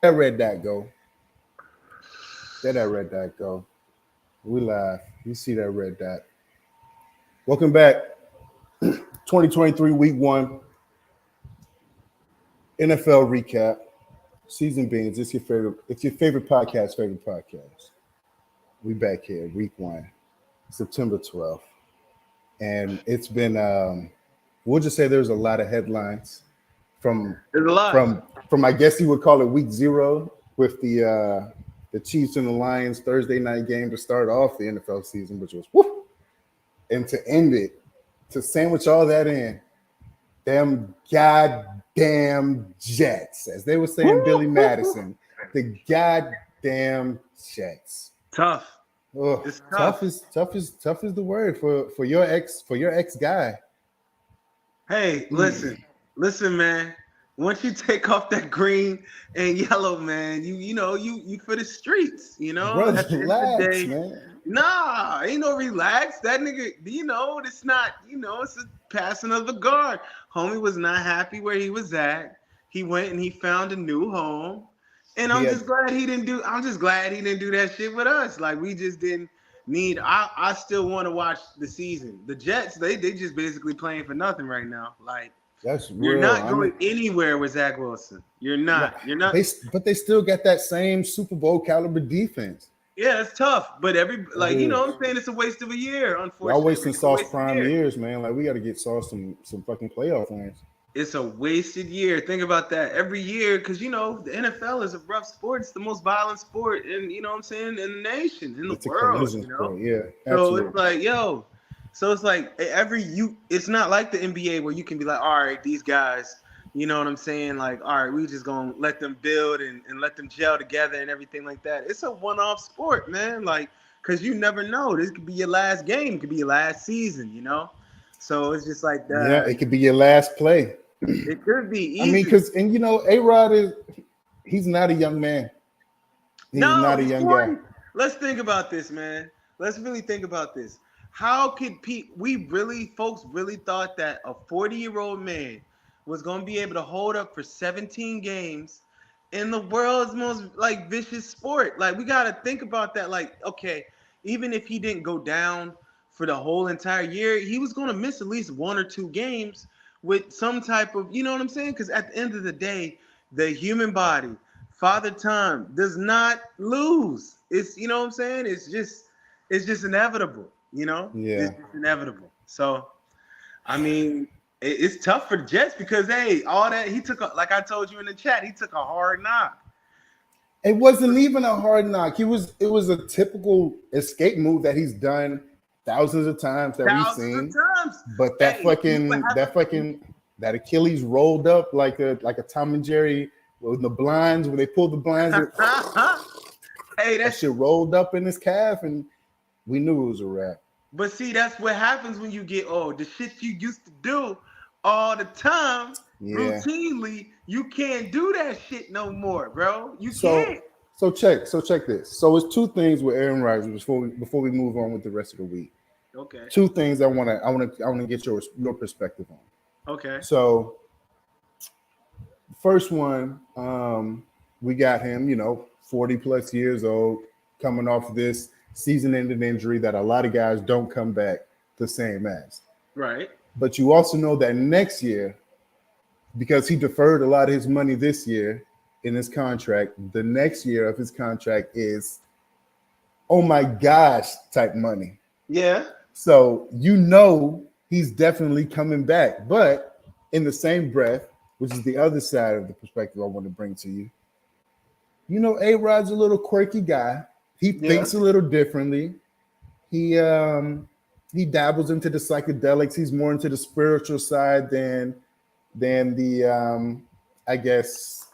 red dot go. There that red dot go. We live. You see that red dot. Welcome back. 2023 week one NFL recap. CeezNBeanz. It's your favorite. It's your favorite podcast. Favorite podcast. We back here. Week one, September 12th, and it's been. We'll just say there's a lot of headlines from There's a lot. from I guess you would call it week zero with the Chiefs and the Lions Thursday night game to start off the NFL season, which was whoop, and to end it, to sandwich all that in, them goddamn Jets, as they were saying, Billy Madison, the goddamn Jets. Tough. Oh, It's tough. tough is the word for your ex guy. Hey, listen, man. Once you take off that green and yellow, man, you for the streets, Brother, At the end of the relax, day, man. nah, ain't no relax. That nigga, it's not, it's a passing of the guard. Homie was not happy where he was at. He went and he found a new home. And I'm just glad he didn't do that shit with us. Like we just didn't need I still want to watch the season. The Jets, they just basically playing for nothing right now. Like That's you're real. not going anywhere with Zach Wilson. You're not. But they still got that same Super Bowl caliber defense. Yeah, it's tough. But I'm saying it's a waste of a year, unfortunately. Y'all wasting Sauce prime years, man. Like we got to get Sauce some fucking playoff wins. It's a wasted year. Think about that. Every year, because the NFL is a rough sport. It's the most violent sport in in the nation, in the world. Sport. Yeah, absolutely. So it's like, it's like it's not like the NBA where you can be like, all right, these guys, you know what I'm saying? Like, all right, we just gonna let them build and let them gel together and everything like that. It's a one-off sport, man. Like, because you never know. This could be your last game. It could be your last season, So it's just like that. Yeah, it could be your last play. It could be easy. I mean, because A-Rod he's not a young man. He's not a young guy. Let's think about this, man. Let's really think about this. How could folks really thought that a 40-year-old man was going to be able to hold up for 17 games in the world's most vicious sport? Like, we got to think about that. Like, okay, even if he didn't go down for the whole entire year, he was going to miss at least one or two games with some type of, you know what I'm saying? Because at the end of the day, the human body, Father Time, does not lose. It's, you know what I'm saying? It's just inevitable, Yeah. It's just inevitable. So, I mean, it's tough for the Jets because, hey, all that, he took, like I told you in the chat, he took a hard knock. It wasn't even a hard knock. It was a typical escape move that he's done thousands of times that we've seen. But that that Achilles rolled up like a Tom and Jerry with the blinds when they pulled the blinds. Hey, that shit rolled up in his calf, and we knew it was a wrap. But see, that's what happens when you get old. The shit you used to do all the time, routinely, you can't do that shit no more, bro. You can't. So check this. So it's two things with Aaron Rodgers before we move on with the rest of the week. Okay. Two things I want to get your perspective on. Okay. So first one, we got him, 40 plus years old, coming off this season-ending injury that a lot of guys don't come back the same as. Right. But you also know that next year, because he deferred a lot of his money this year in his contract, the next year of his contract is, oh my gosh, type money. Yeah. So he's definitely coming back. But in the same breath, which is the other side of the perspective I want to bring to you, A-Rod's a little quirky guy. He thinks a little differently. He dabbles into the psychedelics. He's more into the spiritual side than the I guess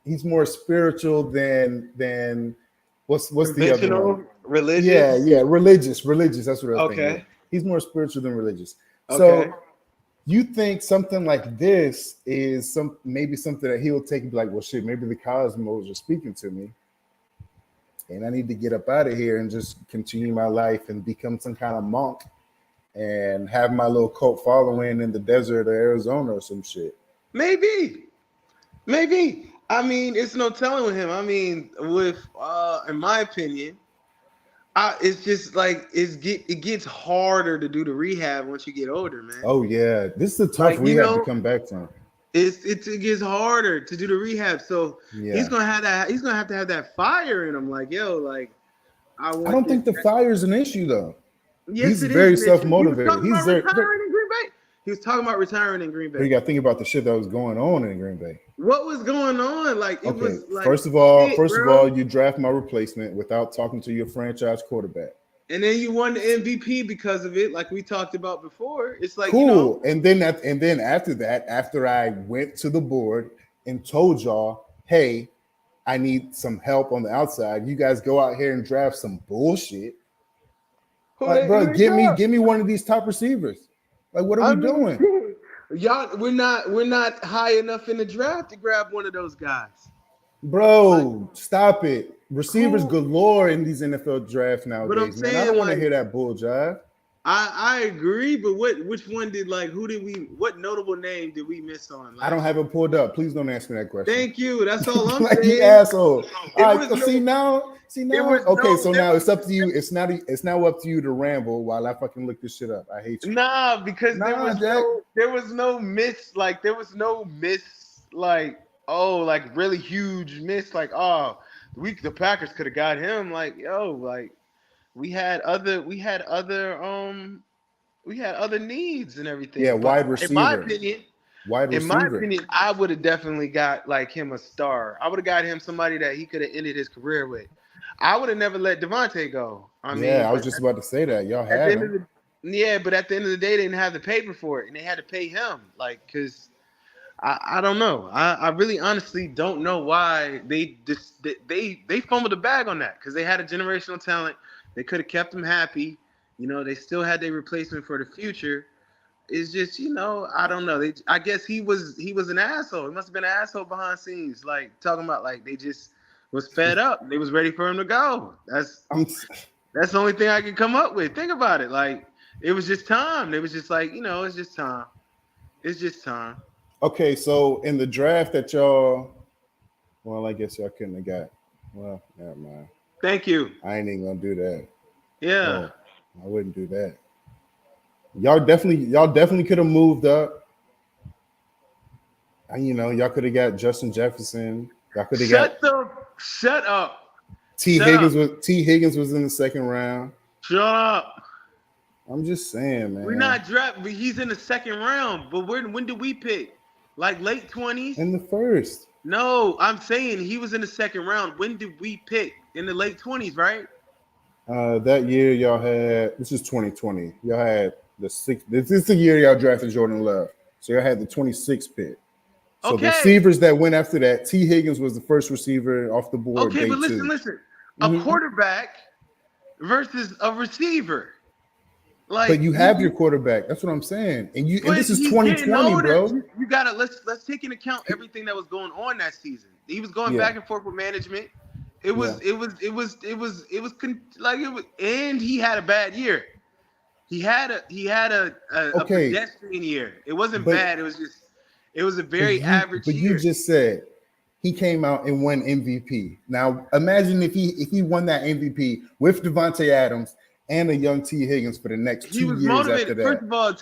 he's more spiritual than what's the other one? Religious? Yeah, religious. That's what I was thinking. He's more spiritual than religious. Okay. So you think something like this is maybe something that he'll take and be like, well, shit, maybe the cosmos are speaking to me, and I need to get up out of here and just continue my life and become some kind of monk and have my little cult following in the desert of Arizona or some shit. Maybe. I mean, it's no telling with him. I mean, in my opinion, it's just like it gets harder to do the rehab once you get older, man. Oh yeah, this is a tough Like, rehab to come back from. it gets harder to do the rehab. So he's Yeah, gonna have that. He's gonna have to have that fire in him. Like, yo, like I I want don't this. think the fire is an issue though. Yes, He's it is very an self issue. He was motivated. talking He's about very, retiring in Green Bay. He was talking about retiring in Green but you Bay. got to think about the shit that was going on in Green Bay. What was going on? Like, it Okay, was like first of shit, all, bro. you draft my replacement without talking to your franchise quarterback. And then you won the MVP because of it, like we talked about before. It's like, Cool. And then after that, after I went to the board and told y'all, hey, I need some help on the outside, you guys go out here and draft some bullshit. Like, bro, who they give got? me one of these top receivers. Like, what are I we mean, doing? y'all, we're not high enough in the draft to grab one of those guys. Bro, stop it. Receivers Who? galore in these NFL drafts But I'm nowadays, man. I saying, don't want to like, hear that bull jive. I agree, but which one did, like, what notable name did we miss on I don't last have year? it pulled up. Please don't ask me that question. Thank you. That's all I'm Like, you saying. asshole. It All was right, see It now. was Okay, no. so There now was it's up to you. It's now up to you to ramble while I fucking look this shit up. I hate you. Nah, because Nah, Jack. there was no miss, like there was no miss, like, oh, like really huge miss, like, oh, the Packers could have got him, like, yo, like we had other needs and Yeah, everything. But wide receiver. Wide in my receiver. opinion, I would have definitely got like him a star. I would have got him somebody that he could have ended his career with. I would have never let Devontae go. I Yeah, mean, I was but just about to say that. Y'all at the had end of him. the yeah, but at the end of the day, they didn't have the paper for it, and they had to pay him. Like, cause I don't know. I really honestly don't know why they fumbled the bag on that, because they had a generational talent. They could have kept him happy. You know, they still had their replacement for the future. It's just, I don't know. I guess he was an asshole. He must have been an asshole behind scenes, like talking about like they just was fed up. They was ready for him to go. I'm That's the only thing I can come up with. Think about it. Like, it was just time. It was just like, it's just time. It's just time. okay. So in the draft that y'all, well, I guess y'all couldn't have got. Well, never mind. Thank you. I ain't even gonna do that. Yeah. Oh, I wouldn't do that. Y'all definitely could have moved up. And y'all could have got Justin Jefferson. Y'all could have got Shut up. T Shut up. Higgins was in the second round. Shut up. I'm just saying, man. We're not drafting, but he's in the second round. But when did we pick? Like late 20s? In the first. No, I'm saying he was in the second round. When did we pick? In the late 20s, right? That year y'all had, this is 2020. Y'all had the sixth. This is the year y'all drafted Jordan Love. So y'all had the 26th pick. So Okay. the receivers that went after that, T. Higgins was the first receiver off the board. Okay, day but listen. Mm-hmm. A quarterback versus a receiver. Like, but you have your quarterback. That's what I'm saying. And this is 2020, bro. You gotta let's take into account everything that was going on that season. He was going back and forth with management. And he had a bad year. He had a pedestrian year. It wasn't bad. It was a very average year. But you just said he came out and won MVP. Now imagine if he won that MVP with Devontae Adams and a young T. Higgins for the next 2 years motivated. After that. First of all,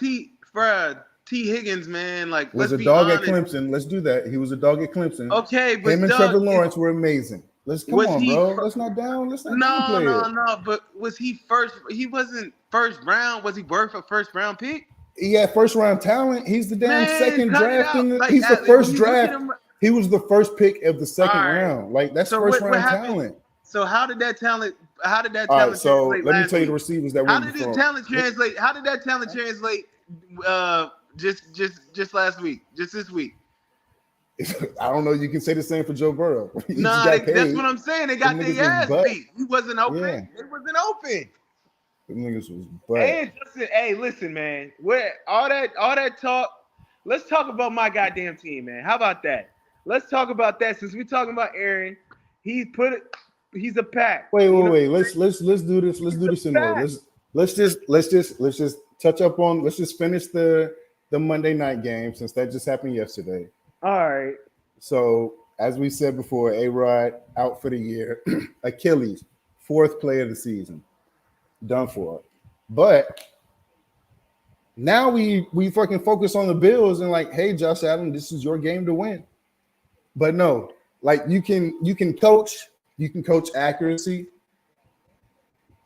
T. Higgins, man, like, was let's a be dog honest. at Clemson. Let's do that. He was a dog at Clemson. Okay, but him and Trevor Lawrence were amazing. Come on, bro. Let's not downplay it. No. But was he first? He wasn't first round. Was he worth a first round pick? He had first round talent. He's the damn second draft. He's the Like, first draft. He was the first pick of the second round. Like, that's first round talent. So how did that talent? All right, so let me tell you the receivers that went before. How did that talent translate? Just last week, just this week. I don't know. You can say the same for Joe Burrow. That's what I'm saying. They got their ass beat. He wasn't open. Yeah. It wasn't open. The niggas was butt. And Justin, hey, listen, man. Where all that talk? Let's talk about my goddamn team, man. How about that? Let's talk about that. Since we're talking about Aaron, he's a pack. Wait. Let's do this. Let's do this in order. Let's just touch up on. Let's just finish the Monday night game, since that just happened yesterday. All right. So as we said before, A-Rod out for the year. Achilles, 4th play of the season. Done for. But now we fucking focus on the Bills and like, hey, Josh Allen, this is your game to win. But no, like you can coach accuracy,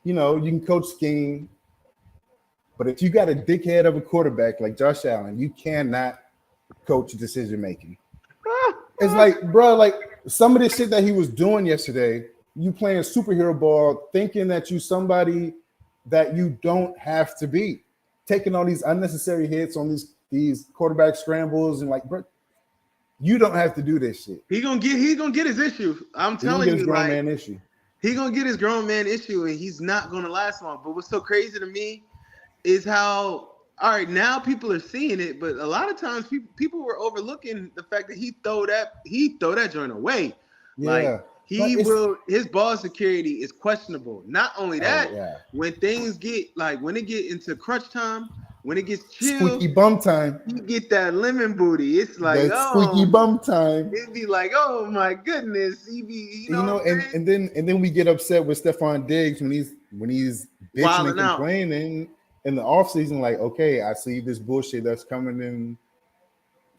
you can coach scheme. But if you got a dickhead of a quarterback like Josh Allen, you cannot coach decision making. It's like, bro, like some of the shit that he was doing yesterday, you playing superhero ball, thinking that you somebody that you don't have to be, taking all these unnecessary hits on these quarterback scrambles and like, bro, you don't have to do this shit. He's gonna get his issue. I'm telling you, grown man issue. He's gonna get his grown man issue, and he's not gonna last long. But what's so crazy to me is how, all right, now people are seeing it, but a lot of times people were overlooking the fact that he throw that joint away. Yeah. Like his ball security is questionable. Not only that, when things get when it get into crunch time, when it gets chill, squeaky bum time, you get that lemon booty. It's like squeaky bum time. It'd be like, oh my goodness, he be, and then we get upset with Stephon Diggs when he's bitching and complaining in the offseason, like, okay, I see this bullshit that's coming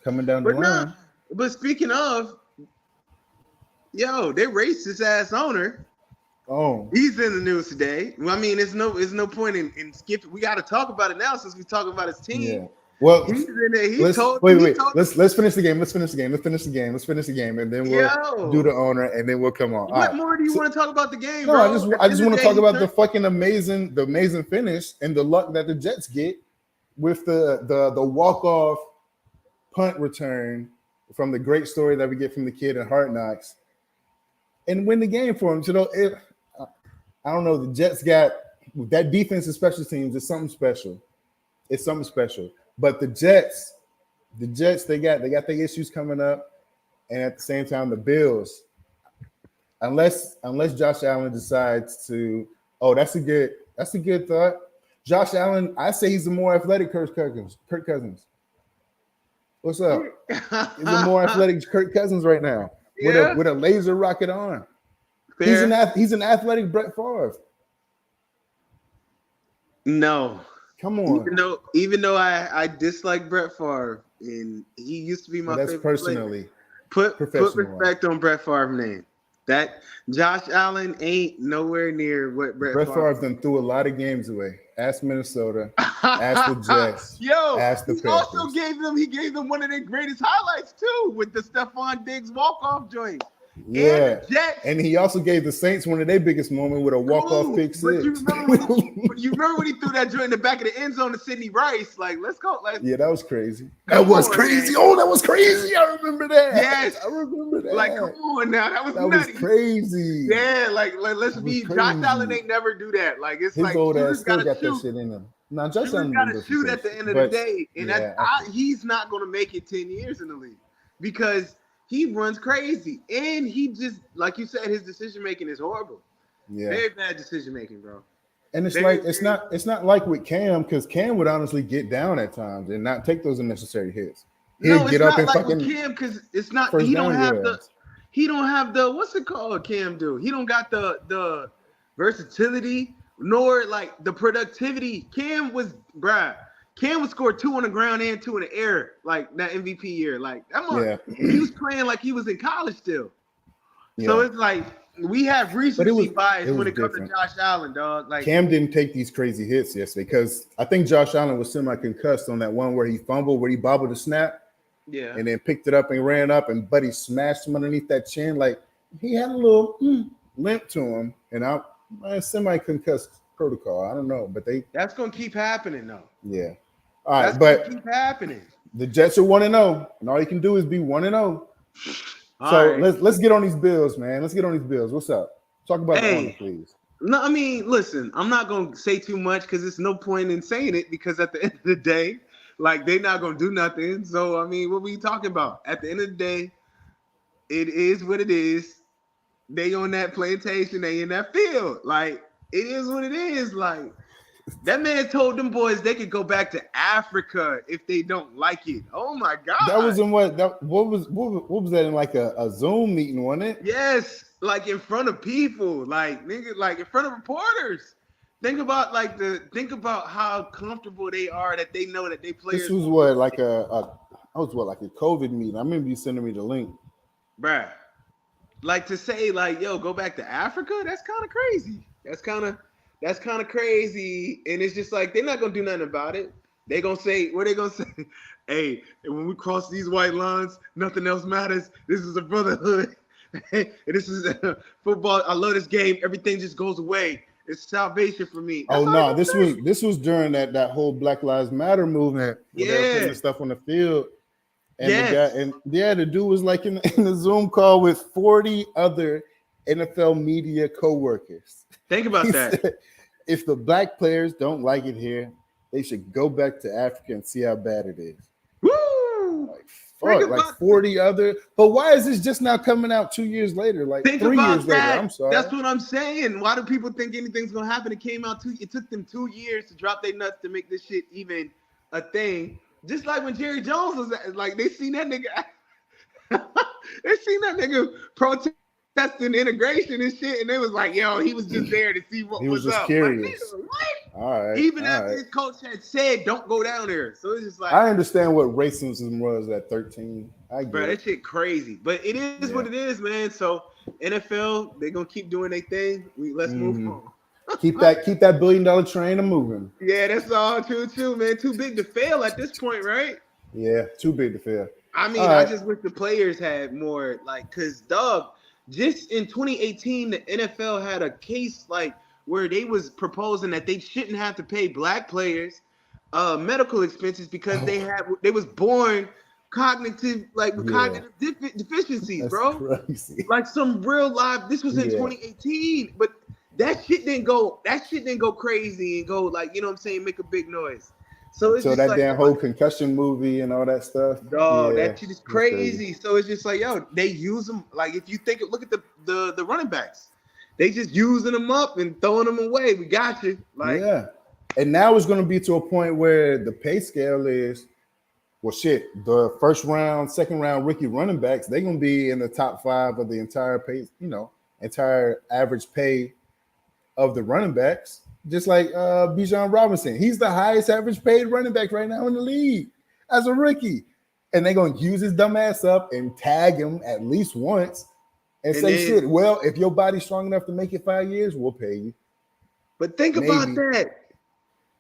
down the line. But speaking of, they raced his ass owner. Oh, he's in the news today. Well, I mean, there's no point in skipping. We got to talk about it now since we talk about his team. Yeah. Well, he's in there. Let's finish the game, and then we'll do the owner, and then we'll come on. What more do you want to talk about the game? No, bro? I just want to talk about the fucking amazing finish and the luck that the Jets get with the walk-off punt return from the great story that we get from the kid in Hard Knocks, and win the game for him. I don't know. The Jets got that defense and special teams is something special. It's something special. But the Jets, they got their issues coming up, and at the same time, the Bills, unless Josh Allen decides to, that's a good thought. Josh Allen, I say he's a more athletic Kirk Cousins. What's up? He's a more athletic Kirk Cousins right now with a laser rocket arm. Fair. He's an athletic Brett Favre. No. Come on. Even though I dislike Brett Favre, and he used to be my favorite personally. Put respect on Brett Favre's name. That Josh Allen ain't nowhere near what Brett Favre done threw a lot of games away. Ask Minnesota. Ask the Jets. Ask the Packers. Also gave them one of their greatest highlights too with the Stephon Diggs walk-off joint. Yeah, and he also gave the Saints one of their biggest moments with a walk-off pick six. You remember when he threw that joint in the back of the end zone to Sidney Rice? Like, let's go. Yeah, that was crazy. That was crazy. Man. Oh, that was crazy. I remember that. Yes, I remember that. Like, come on now, that was crazy. Yeah, like let's be. Josh Allen ain't never do that. Like, it's his like old ass still got that shit in him. Now, Josh Allen got to shoot at the end of the day, and he's not going to make it 10 years in the league because he runs crazy, and he just, like you said, his decision making is horrible. Yeah, very bad decision making, bro. And it's it's not like with Cam, because Cam would honestly get down at times and not take those unnecessary hits. He'll get up and like fucking Cam, because it's not. He don't have the what's it called? Cam do. He don't got the versatility nor like the productivity. Cam would score 2 on the ground and 2 in the air, like that MVP year. Like he was playing like he was in college still. Yeah. So it's like we have recency bias when it comes to Josh Allen, dog. Like Cam didn't take these crazy hits yesterday because I think Josh Allen was semi-concussed on that one where he fumbled, where he bobbled the snap, and then picked it up and ran up, and Buddy smashed him underneath that chin. Like he had a little limp to him, and semi-concussed protocol. I don't know, but that's gonna keep happening though. Yeah. All right, but keep happening. The Jets are 1-0, and all you can do is be 1-0. So let's get on these Bills, man. Let's get on these Bills. What's up? Talk about the owner, please. No, I mean, listen, I'm not gonna say too much because there's no point in saying it because at the end of the day, like they're not gonna do nothing. So I mean, what were you talking about? At the end of the day, it is what it is. They on that plantation, they in that field. Like it is what it is. Like That man told them boys they could go back to Africa if they don't like it. Oh my God. That was in what was that in like a Zoom meeting, wasn't it? Yes, like in front of people, like nigga, like in front of reporters. Think about how comfortable they are that they know that they players. This was what like like a COVID meeting. I remember you sending me the link. Bruh. Like to say, like, yo, go back to Africa, that's kind of crazy. That's kind of crazy. And it's just like they're not gonna do nothing about it. They gonna say, what they gonna say? Hey, when we cross these white lines, nothing else matters. This is a brotherhood. And this is football. I love this game. Everything just goes away. It's salvation for me. That's no, this was during that whole Black Lives Matter movement. Where they were putting the stuff on the field. And the dude was like in the Zoom call with 40 other NFL media co-workers. Think about that. Said, if the black players don't like it here, they should go back to Africa and see how bad it is. Woo! Like 40 other. But why is this just now coming out 2 years later? Like 3 years later. I'm sorry. That's what I'm saying. Why do people think anything's gonna happen? It came out it took them 2 years to drop their nuts to make this shit even a thing. Just like when Jerry Jones was like, they seen that nigga. They seen that nigga protesting integration and shit, and they was like, "Yo, he was just there to see what was up." Curious. Like, what? All right. Even after his coach had said, "Don't go down there," so it's just like I understand what racism was at 13. I get bro, that shit crazy, but it is what it is, man. So NFL, they're gonna keep doing their thing. Let's move on. Keep that $1 billion train moving. Yeah, that's all true, man. Too big to fail at this point, right? Yeah, too big to fail. I mean, I just wish the players had more, like, cause dog, just in 2018, the NFL had a case like where they was proposing that they shouldn't have to pay black players medical expenses because they was born cognitive deficiencies, that's bro. Crazy. Like some real life. This was in 2018, but that shit didn't go crazy and go like, you know what I'm saying, make a big noise. So it's just that like, damn whole concussion movie and all that stuff. Dog, that shit is crazy. So it's just like, yo, they use them. Like if you look at the running backs, they just using them up and throwing them away. We got you. Like and now it's going to be to a point where the pay scale is, well, shit. The first round, second round rookie running backs, they're going to be in the top 5 of the entire pay, entire average pay of the running backs, just like Bijan Robinson. He's the highest average paid running back right now in the league as a rookie. And they're going to use his dumb ass up and tag him at least once and say, shit, well, if your body's strong enough to make it 5 years, we'll pay you. But think about that.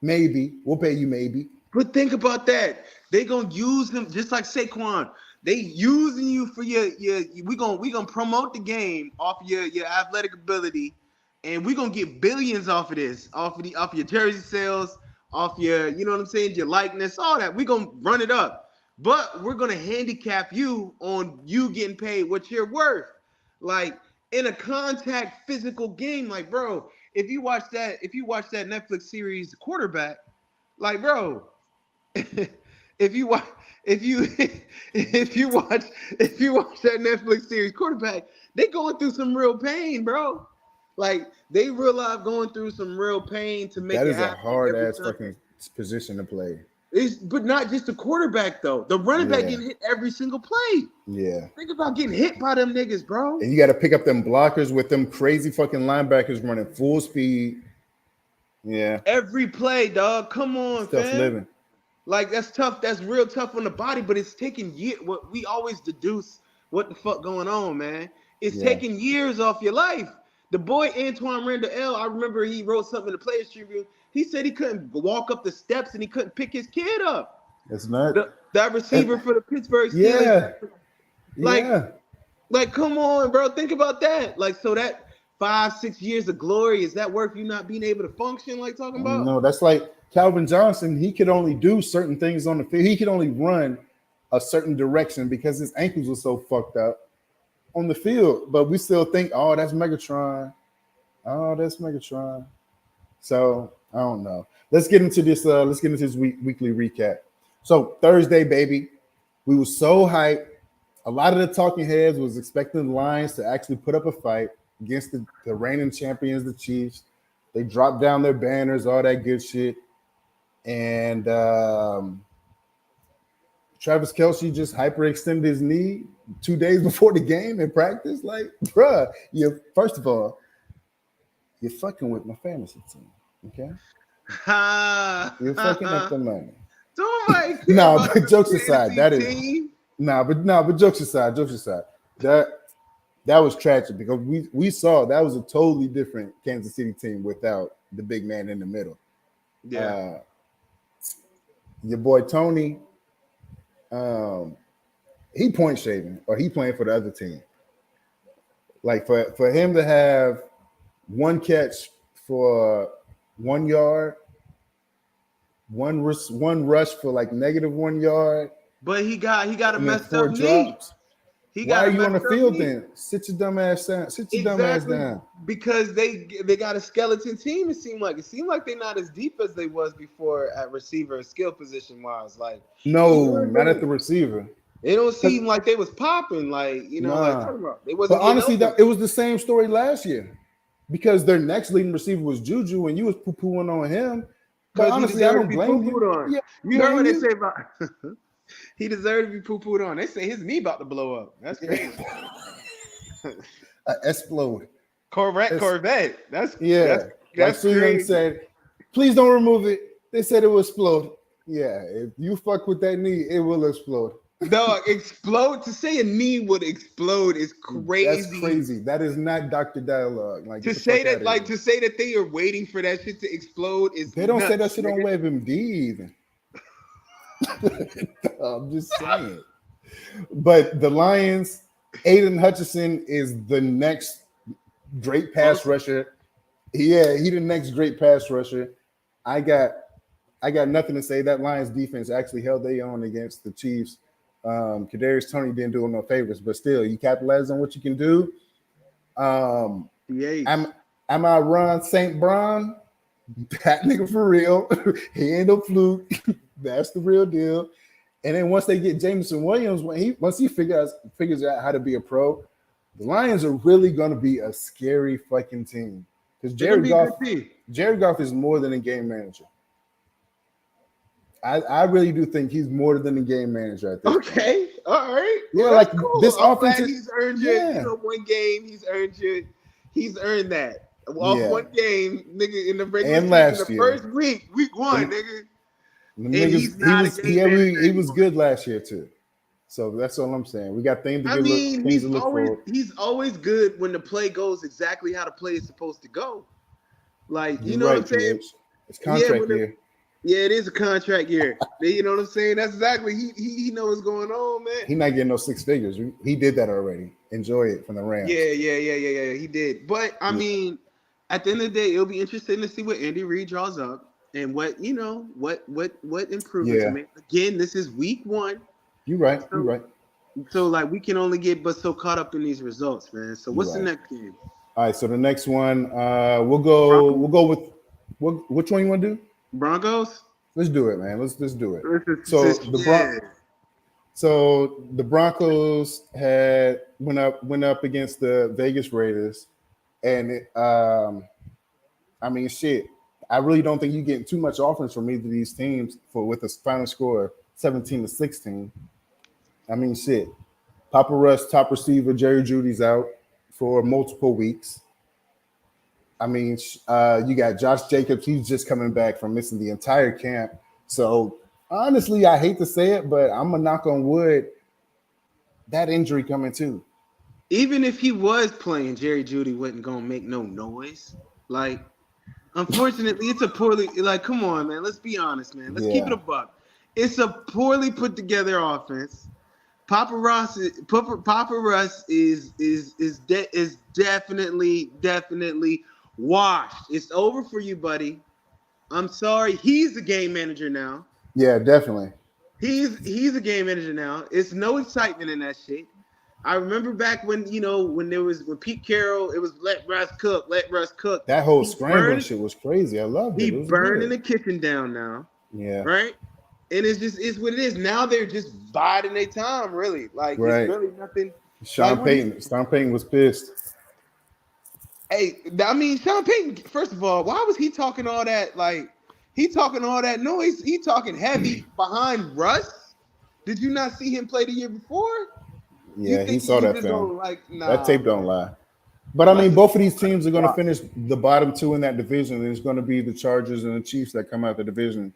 Maybe. We'll pay you maybe. But think about that. They're going to use him just like Saquon. They using you for we gonna promote the game off your athletic ability. And we're gonna get billions off of this, off your jersey sales, off your, you know what I'm saying, your likeness, all that. We're gonna run it up. But we're gonna handicap you on you getting paid what you're worth. Like in a contact physical game, like bro, if you watch that Netflix series Quarterback, like bro, if you watch that Netflix series Quarterback, they going through some real pain, bro. Like they real life going through some real pain to make that it is happen. A hard ass fucking position to play. But not just the quarterback though. The running back getting hit every single play. Yeah. Think about getting hit by them niggas, bro. And you got to pick up them blockers with them crazy fucking linebackers running full speed. Yeah. Every play, dog. Come on, Stuff's living. Like that's tough. That's real tough on the body, but it's taking years. What we always deduce what the fuck going on, man. It's taking years off your life. The boy Antoine Randall, I remember he wrote something in the Players Tribune. He said he couldn't walk up the steps and he couldn't pick his kid up. It's not that receiver for the Pittsburgh Steelers. Like, come on, bro. Think about that. Like, so that 5-6 years of glory, is that worth you not being able to function? Like talking about? No, that's like Calvin Johnson. He could only do certain things on the field. He could only run a certain direction because his ankles were so fucked up on the field, but we still think, oh, that's Megatron. Oh, that's Megatron. So I don't know. Let's get into this. Weekly recap. So Thursday, baby, we were so hyped. A lot of the talking heads was expecting the Lions to actually put up a fight against the reigning champions, the Chiefs. They dropped down their banners, all that good shit. And Travis Kelce just hyperextended his knee 2 days before the game in practice. Like, bruh, you first of all, you're fucking with my fantasy team. Okay? You're fucking up the money. Somebody care No, about but the jokes aside, that is team. but jokes aside, that was tragic because we saw that was a totally different Kansas City team without the big man in the middle. Yeah. Your boy Tony, he point shaving or he playing for the other team. Like for him to have one catch for 1 yard, one rush for like -1 yard, But he got a and then messed 4 up knee. drops. He Why got are you on the field knee. then? Sit your dumb ass down. Sit your dumb ass down. Because they got a skeleton team. It seemed like they're not as deep as they was before at receiver and skill position wise. Like No, not at the receiver. It don't seem like they was popping. Like like talking about they wasn't. But honestly, it was the same story last year because their next leading receiver was Juju, and you was poo-pooing on him. But honestly, I don't blame you. Yeah, you heard what they say about. He deserved to be poo-pooed on. They say his knee about to blow up. That's crazy. Explode. Corvette. That's Like Young said, please don't remove it. They said it will explode. Yeah, if you fuck with that knee, it will explode. Dog, explode. To say a knee would explode is crazy. That's crazy. That is not Dr. Dialogue. Like to say that they are waiting for that shit to explode is. They don't say that shit on WebMD even. I'm just saying. But the Lions, Aiden Hutchinson is the next great pass rusher. Yeah, he the next great pass rusher. I got nothing to say. That Lions defense actually held their own against the Chiefs. Kadarius Toney didn't do him no favors, but still, you capitalize on what you can do. Am I Ron St. Brown? That nigga for real. He ain't no fluke. That's the real deal. And then once they get Jameson Williams, once he figures out how to be a pro, the Lions are really going to be a scary fucking team. Because Jared Goff is more than a game manager. I really do think he's more than a game manager at this point. All right. Yeah, well, like cool. This offense. He's earned one game. He's earned that. One game, nigga, in the regular season, first week 1, nigga. He was good last year too. So that's all I'm saying. We got things to look forward. He's always good when the play goes exactly how the play is supposed to go. Like, you know right, what I'm saying? It's contract year. Yeah, it is a contract year. You know what I'm saying? That's exactly he knows what's going on, man. He not getting no 6 figures. He did that already. Enjoy it from the Rams. Yeah. He did. But I mean, at the end of the day, it'll be interesting to see what Andy Reid draws up and what improvements to make. Again, this is week 1. You're right. So like we can only get but so caught up in these results, man. So what's the next game? All right, so the next one, we'll go with which one you want to do? Broncos. Let's do it, man. Let's do it. So the Broncos went up against the Vegas Raiders, and I mean, shit. I really don't think you're getting too much offense from either of these teams with a final score 17-16. I mean, shit. Papa Russ, top receiver, Jerry Jeudy's out for multiple weeks. I mean, you got Josh Jacobs. He's just coming back from missing the entire camp. So, honestly, I hate to say it, but I'm going to knock on wood. That injury coming too. Even if he was playing, Jerry Jeudy wasn't going to make no noise. Like, unfortunately, it's a poorly – like, come on, man. Let's be honest, man. Let's keep it a buck. It's a poorly put together offense. Papa Russ is definitely washed. It's over for you, buddy. I'm sorry. He's a game manager now. Yeah, definitely. He's a game manager now. It's no excitement in that shit. I remember back when Pete Carroll, it was let Russ cook. That whole scrambling shit was crazy. I loved it. He's burning the kitchen down now. Yeah. Right? And it's what it is. Now they're just biding their time, really. Like, it's really nothing. Sean Payton was pissed. Hey, I mean, Sean Payton. First of all, why was he talking all that? Like, he talking all that noise. He talking heavy behind Russ. Did you not see him play the year before? You Yeah, he think saw he that just film. go like, That nah, tape don't man. lie. But I Russ mean, is both of these teams are going to rock. finish the bottom two in that division. And it's going to be the Chargers and the Chiefs that come out the division,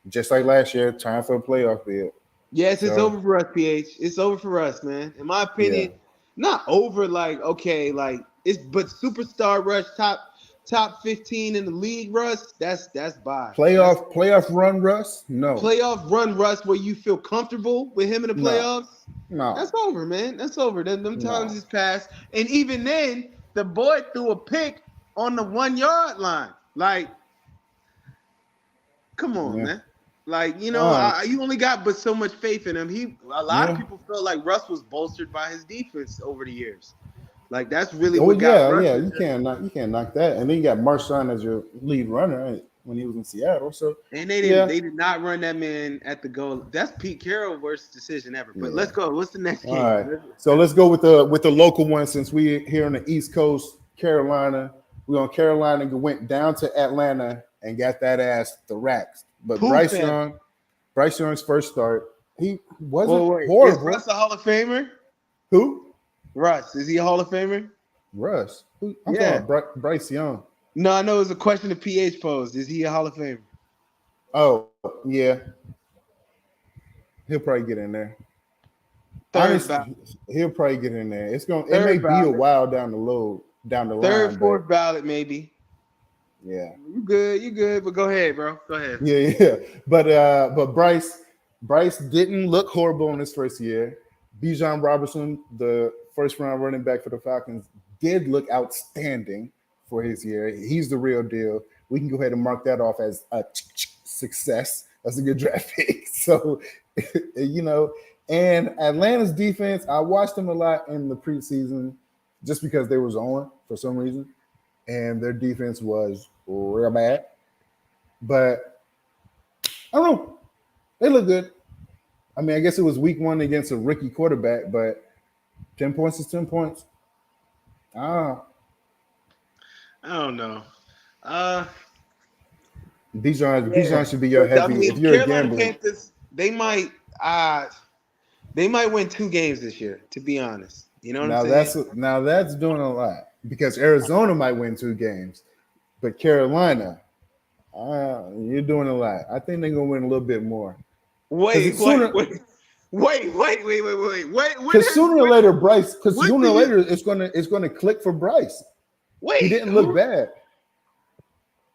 just like last year. Time for a playoff bid. Yes, it's So over for us, PH. It's over for us, man. In my yeah, opinion, not over. Like, okay, like it's but superstar rush top 15 in the league. Russ, that's bye. That's playoff run, Russ. No, playoff run Russ where you feel comfortable with him in the no, playoffs. no, That's over, man. That's over. Them times no. is past. And even then, the boy threw a pick on the 1 yard line. Like, come on, Yeah, man. Like, uh, you only got but so much faith in him. A lot of yeah. people felt like Russ was bolstered by his defense over the years. Like, that's really Oh what got yeah, Russ. yeah. You can't knock that. And then you got Marshawn as your lead runner when he was in Seattle. So And yeah, they did not run that man at the goal. That's Pete Carroll worst decision ever. But yeah. let's go. What's the next All game? right. So let's go with the local one since we here on the East Coast, Carolina. We're on Carolina and went down to Atlanta and got that ass the racks. But Pooh fest. Bryce Young's first start, he wasn't Well, wait. Is horrible. Russ a Hall of Famer? Who? Russ, is he a Hall of Famer? Russ. I'm talking Yeah. about Bryce Young. No, I know it's a question the PH posed. Is he a Hall of Famer? Oh, yeah. He'll probably get in there. Third ballot. Honestly, he'll probably get in there. It may Third be a ballot. while down the Third, line, but fourth ballot, maybe. yeah. You good, but go ahead, bro. Go ahead. Yeah. But Bryce didn't look horrible in his first year. Bijan Robinson, the first round running back for the Falcons, did look outstanding for his year. He's the real deal. We can go ahead and mark that off as a success. That's a good draft pick. So, and Atlanta's defense, I watched them a lot in the preseason just because they was on for some reason. And their defense was real bad. But I don't know. They look good. I mean, I guess it was week one against a rookie quarterback, but 10 points is 10 points. I don't know. Bijan should be your heavy. I mean, If you're a Carolina gambler, Panthers, they might win 2 games this year, to be honest. You know what I'm saying? now that's doing a lot because Arizona might win 2 games, but Carolina, you're doing a lot. I think they're gonna win a little bit more. Wait. Because sooner or later, Bryce. Because what sooner do or you- later, it's gonna click for Bryce. wait. He didn't look bad.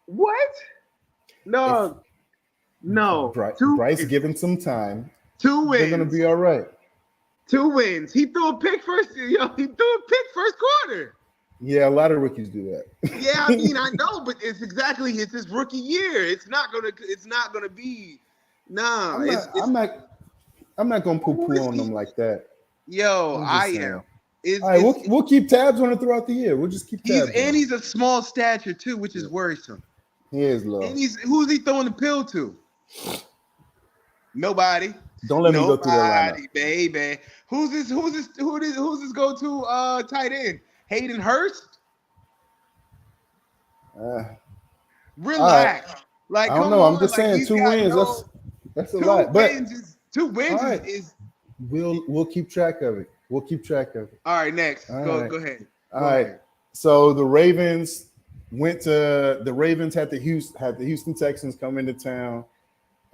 What? No. Bryce given some time. 2 wins. They're gonna be all right. 2 wins. He threw a pick first. He threw a pick first quarter. Yeah, a lot of rookies do that. Yeah, I mean, I know, but it's his rookie year. It's not gonna be. Nah, I'm not gonna poo-poo on them like that. Yo, I am. All right, we'll keep tabs on it throughout the year. We'll just keep tabs. He's a small stature too, which is worrisome. He is low. And who's he throwing the pill to? Nobody. Don't let me go through that lineup, baby. Who's this go-to tight end? Hayden Hurst? Right. Relax. Like, I don't know. I'm just saying 2 wins. That's a lot. But 2 wins right. is we'll keep track of it. We'll keep track of it. all right. Next, go ahead. Go ahead. So the Ravens had the Houston Texans come into town,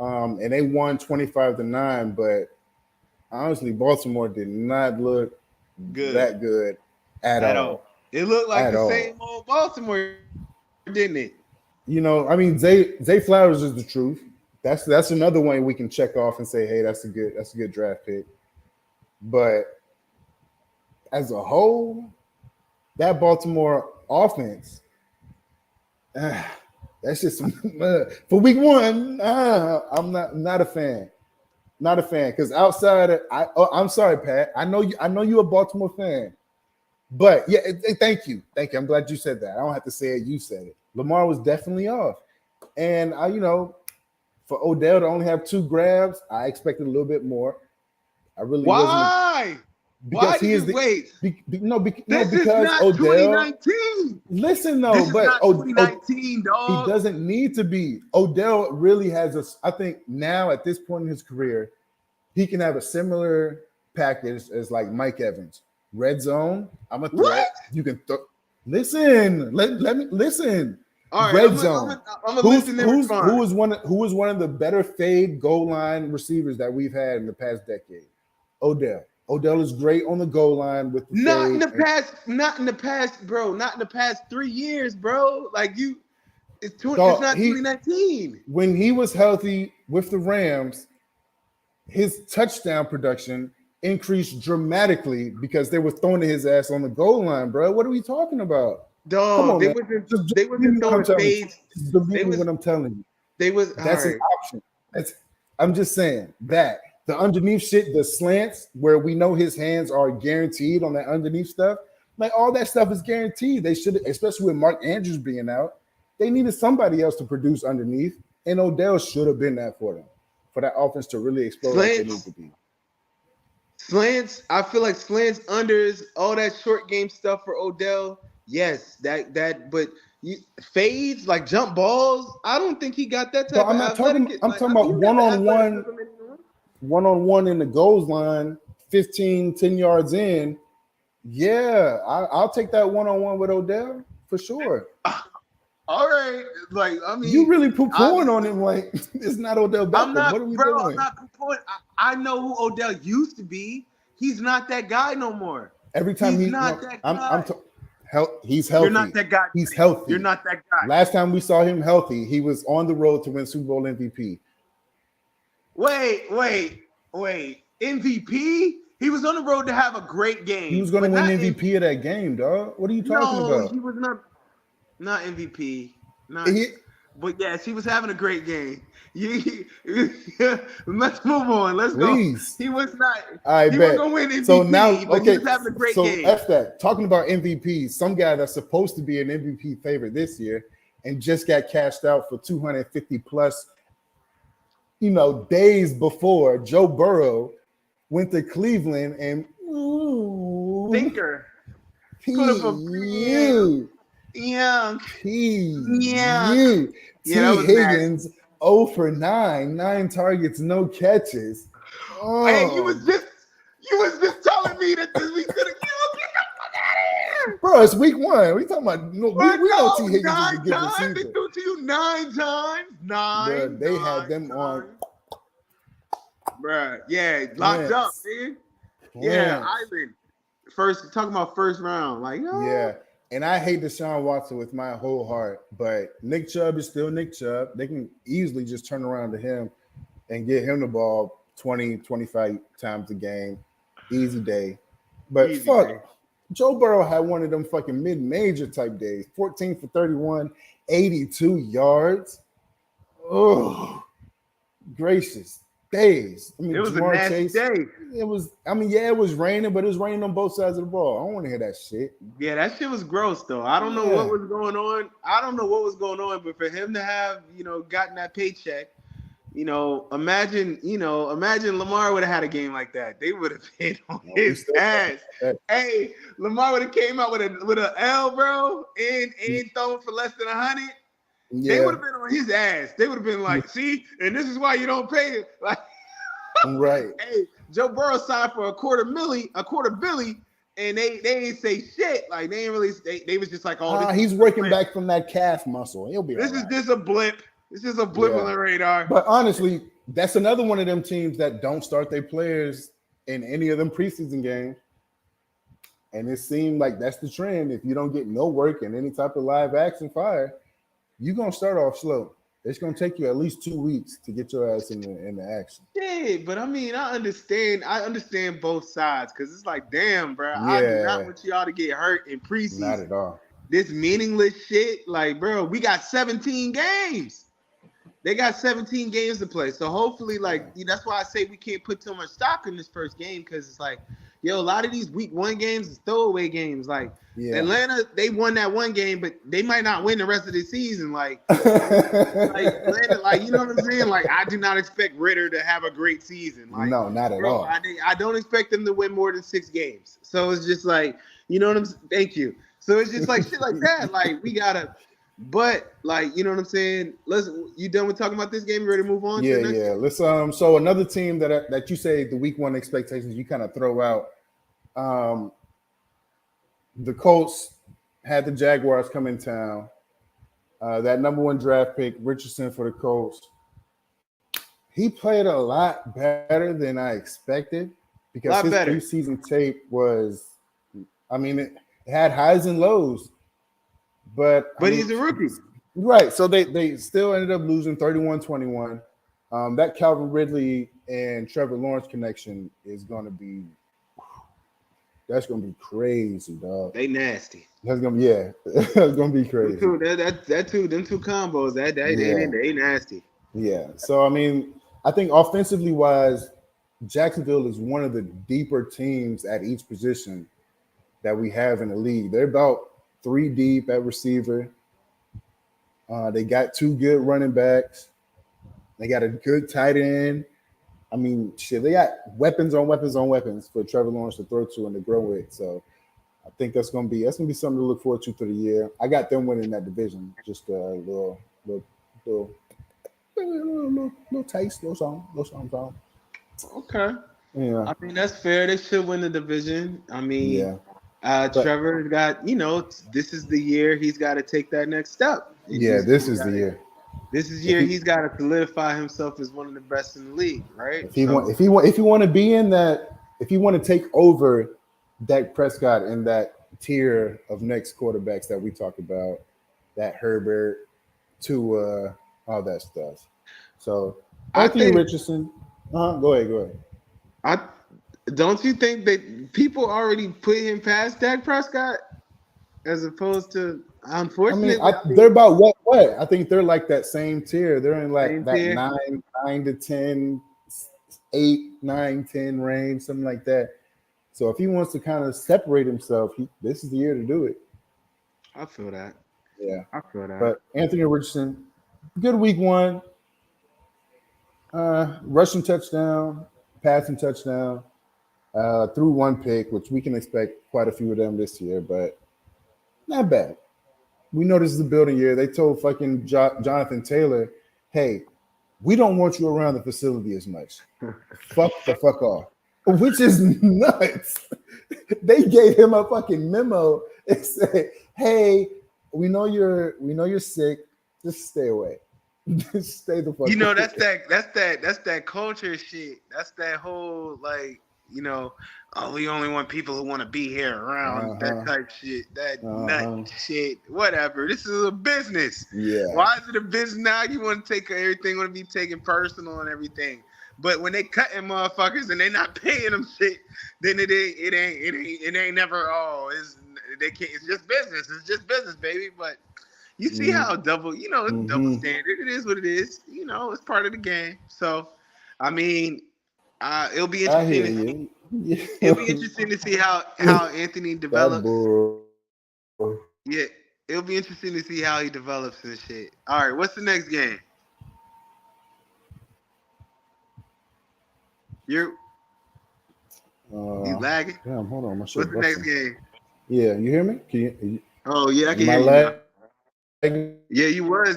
and they won 25-9. But honestly, Baltimore did not look that good at all. It looked like the same old Baltimore, didn't it? I mean, Zay Flowers is the truth. That's another one we can check off and say, hey, that's a good draft pick. But as a whole, that Baltimore offense, that's just for week one. I'm not a fan. Not a fan because outside of I'm sorry, Pat. I know you're a Baltimore fan, but yeah, thank you. I'm glad you said that. I don't have to say it. You said it. Lamar was definitely off, and for Odell to only have 2 grabs, I expected a little bit more. I really Why? Because Why did you wait? Because This is not Odell. 2019. Listen though, This is but not 2019, he dog. doesn't need to be. Odell really has a. I think now at this point in his career, he can have a similar package as like Mike Evans. Red zone, I'm a What? threat. You can listen. Let me listen. All right, Red zone. I'm gonna listen and respond. Who is one of the better fade goal line receivers that we've had in the past decade? Odell. Odell is great on the goal line with the Not in fade. the past, bro. Not in the past 3 years, bro. Like it's not 2019. When he was healthy with the Rams, his touchdown production increased dramatically because they were throwing his ass on the goal line, bro. What are we talking about? Dog, Come on, they man. wasn't throwing fades. Believe me when I'm telling you. That's an option. I'm just saying that the underneath shit, the slants where we know his hands are guaranteed on that underneath stuff, like all that stuff is guaranteed. They should, especially with Mark Andrews being out, they needed somebody else to produce underneath, and Odell should have been that for them, for that offense to really explode like they need to be. Slants, I feel like slants, unders, all that short game stuff for Odell. Yes, but fades like jump balls. I don't think he got that type. I'm not talking. I'm talking about one-on-one in the goals line, 10 yards in. Yeah, I'll take that one-on-one with Odell for sure. All right, like I mean, you really poo-pooing on him like it's not Odell Beckham. What are we doing? I'm not poo-pooing. I know who Odell used to be. He's not that guy no more. Every time he's not that guy. He's healthy. You're not that guy. He's healthy. You're not that guy. Last time we saw him healthy, he was on the road to win Super Bowl MVP. Wait. MVP? He was on the road to have a great game. He was going to win MVP of that game, dog. What are you talking about? No, he was not MVP. But yes, he was having a great game. Let's move on. Let's Please. Go. He was not. I he bet. was going to win MVP, so now, but he was having a great game. So F that. Talking about MVP, some guy that's supposed to be an MVP favorite this year and just got cashed out for 250 plus, days before Joe Burrow went to Cleveland and Thinker. T. Higgins, 0 for 9 targets, no catches. Oh. Hey, you was just telling me that we could have killed him. Bro, it's week 1. We talking about we know T. Higgins is a good receiver. They threw to you 9 times. They had them on. Bruh, yeah, locked up, man. Yeah, Island. Talking about first round. Like, yeah. And I hate Deshaun Watson with my whole heart, but Nick Chubb is still Nick Chubb. They can easily just turn around to him and get him the ball 20, 25 times a game. Easy day. But Joe Burrow had one of them fucking mid-major type days. 14 for 31, 82 yards. Oh, gracious days. I mean, it was a nasty day. It was raining, but it was raining on both sides of the ball. I don't want to hear that shit. Yeah, that shit was gross, though. I don't know what was going on. But for him to have, gotten that paycheck, imagine Lamar would have had a game like that. They would have been on his ass. Hey, Lamar would have came out with a L, bro, and thrown for less than 100. Yeah. They would have been on his ass. They would have been like, see, and this is why you don't pay it. Like, right. Hey, Joe Burrow signed for a quarter billy, and they ain't say shit. Like they ain't really. They was just like, he's working back from that calf muscle. He'll be. This is just a blip. This is a blip on the radar. But honestly, that's another one of them teams that don't start their players in any of them preseason games. And it seemed like that's the trend. If you don't get no work in any type of live action fire, you're gonna start off slow. It's gonna take you at least 2 weeks to get your ass in the action. Yeah, but I mean, I understand both sides because it's like, damn, bro, I do not want y'all to get hurt in preseason. Not at all. This meaningless shit, like, bro, we got 17 games. They got 17 games to play, so hopefully, like, that's why I say we can't put too much stock in this first game because it's like, a lot of these week 1 games is throwaway games. Like Atlanta, they won that 1 game, but they might not win the rest of the season. Like Atlanta, like, you know what I'm saying? Like, I do not expect Ritter to have a great season. Like, no, not at all. I don't expect them to win more than 6 games. So it's just like, you know what I'm saying? Thank you. So it's just like shit like that. Like we gotta, but like you know what I'm saying. You done with talking about this game? You ready to move on to Yeah, the next? yeah. Let's So another team that you say the week one expectations you kind of throw out. The Colts had the Jaguars come in town. That number one draft pick, Richardson for the Colts, he played a lot better than I expected A because lot his better. preseason tape was, I mean, it had highs and lows, but I But mean, he's a rookie. right. So they still ended up losing 31-21. That Calvin Ridley and Trevor Lawrence connection is going to be, that's going to be crazy, dog. They nasty. That's going to be, yeah, that's going to be Them crazy. two, them two combos. Yeah. They nasty. Yeah. So I mean, I think offensively wise, Jacksonville is one of the deeper teams at each position that we have in the league. They're about 3 deep at receiver. They got 2 good running backs. They got a good tight end. I mean, shit, they got weapons on weapons on weapons for Trevor Lawrence to throw to and to grow with. So I think that's gonna be something to look forward to through the year. I got them winning that division. Just a little taste, little song. Okay. Yeah, I mean that's fair. They should win the division. I mean, yeah. But Trevor's got this is the year he's got to take that next step. yeah, this is the year. This is the If year he he's got to solidify himself as one of the best in the league, right? if you want to be in that, if you want to take over Dak Prescott in that tier of next quarterbacks that we talk about, that Herbert, Tua, all that stuff. So I Anthony think Richardson. Go ahead. I don't you think that people already put him past Dak Prescott as opposed to I mean, unfortunately they're about what? I think they're like that same tier. They're in like same that tier. 9 to 10, 8, 9, 10 range, something like that. So if he wants to kind of separate himself, this is the year to do it. I feel that. Yeah. I feel that. But Anthony Richardson, good week one. Rushing touchdown, passing touchdown, threw 1 pick, which we can expect quite a few of them this year, but not bad. We know this is a building year. They told fucking Jonathan Taylor, hey, we don't want you around the facility as much. Fuck the fuck off. Which is nuts. They gave him a fucking memo and said, hey, we know you're sick. Just stay away. Just stay the fuck away. That's that culture shit. That's that whole like, we only want people who want to be here around that type shit. That nut shit. Whatever. This is a business. Yeah. Why is it a business now? You want to take everything, want to be taken personal and everything. But when they cutting motherfuckers and they not paying them shit, then it ain't never it's just business. It's just business, baby. But you see how double standard. It is what it is. It's part of the game. So, I mean, it'll be interesting. It'll be interesting to see how Anthony develops. Yeah, it'll be interesting to see how he develops and shit. All right, what's the next game? You lagging? Damn, hold on. What's the next game? Yeah, you hear me? Can Oh yeah, I can hear you now. Yeah, you was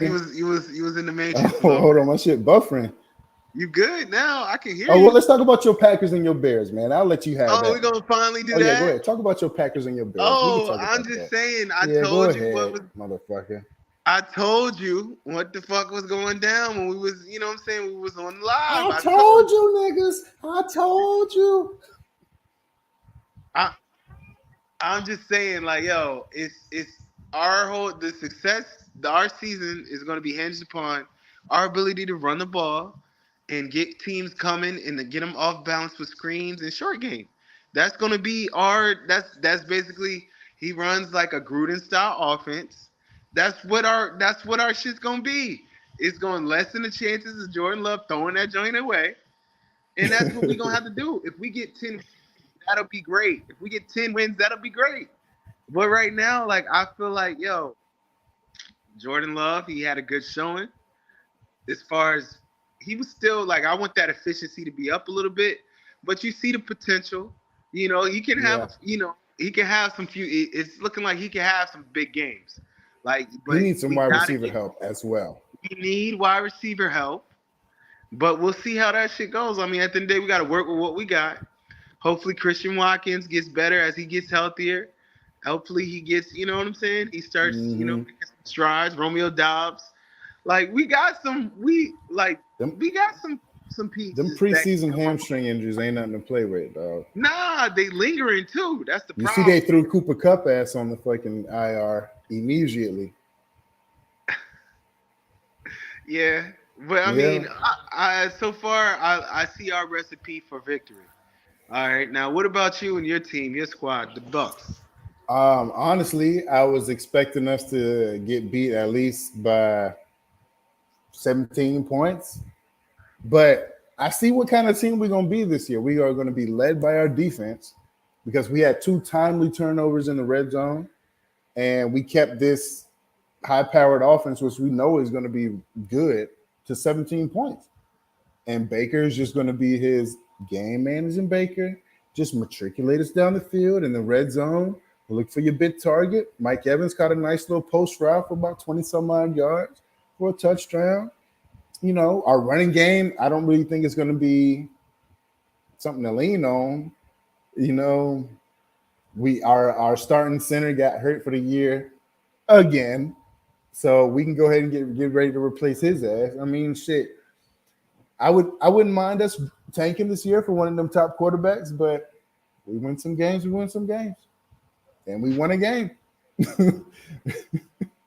in the Matrix. Oh, hold on, my shit buffering. You good now? I can hear you. Oh, well, let's talk about your Packers and your Bears, man. I'll let you have that. Oh, we're gonna finally do that? Yeah, go ahead. Talk about your Packers and your Bears. Oh, I'm just saying. I told you what was, motherfucker. I told you what the fuck was going down when we was, what I'm saying, we was on live. I told you, niggas. I told you. I'm just saying, like, yo, it's our season is going to be hinged upon our ability to run the ball and get teams coming and to get them off balance with screens and short game. That's going to be that's basically, he runs like a Gruden style offense. That's what our shit's going to be. It's going to lessen the chances of Jordan Love throwing that joint away. And that's what we're going to have to do. If we get 10, that'll be great. If we get 10 wins, that'll be great. But right now, like, I feel like, yo, Jordan Love, he had a good showing. As far as, he was still, like, I want that efficiency to be up a little bit. But you see the potential. He can have, he can have some few. It's looking like he can have some big games. Like, He but needs some we wide gotta receiver help as well. we need wide receiver help. But we'll see how that shit goes. I mean, at the end of the day, we got to work with what we got. Hopefully, Christian Watkins gets better as he gets healthier. Hopefully, he gets, you know what I'm saying? He starts, Mm-hmm. making some strides. Romeo Dobbs, like we got some Them pieces that preseason can come up. hamstring injuries ain't nothing to play with, dog. Nah, they lingering too. That's the You see, problem. they threw Cooper Cup ass on the fucking IR immediately. Yeah, but I Yeah. mean, I so far I see our recipe for victory. All right, now what about you and your team, your squad, the Bucks? Honestly, I was expecting us to get beat at least by 17 points, but I see what kind of team we're going to be this year. We are going to be led by our defense because we had 2 timely turnovers in the red zone, and we kept this high-powered offense, which we know is going to be good, to 17 points. And Baker is just going to be his game managing Baker. Just matriculate us down the field in the red zone. Look for your big target. Mike Evans caught a nice little post route for about 20 some odd yards for a touchdown. You know, our running game, I don't really think it's going to be something to lean on. You know, our starting center got hurt for the year again. So we can go ahead and get ready to replace his ass. I mean, shit. I wouldn't mind us tanking this year for one of them top quarterbacks, but we win some games, and we won a game.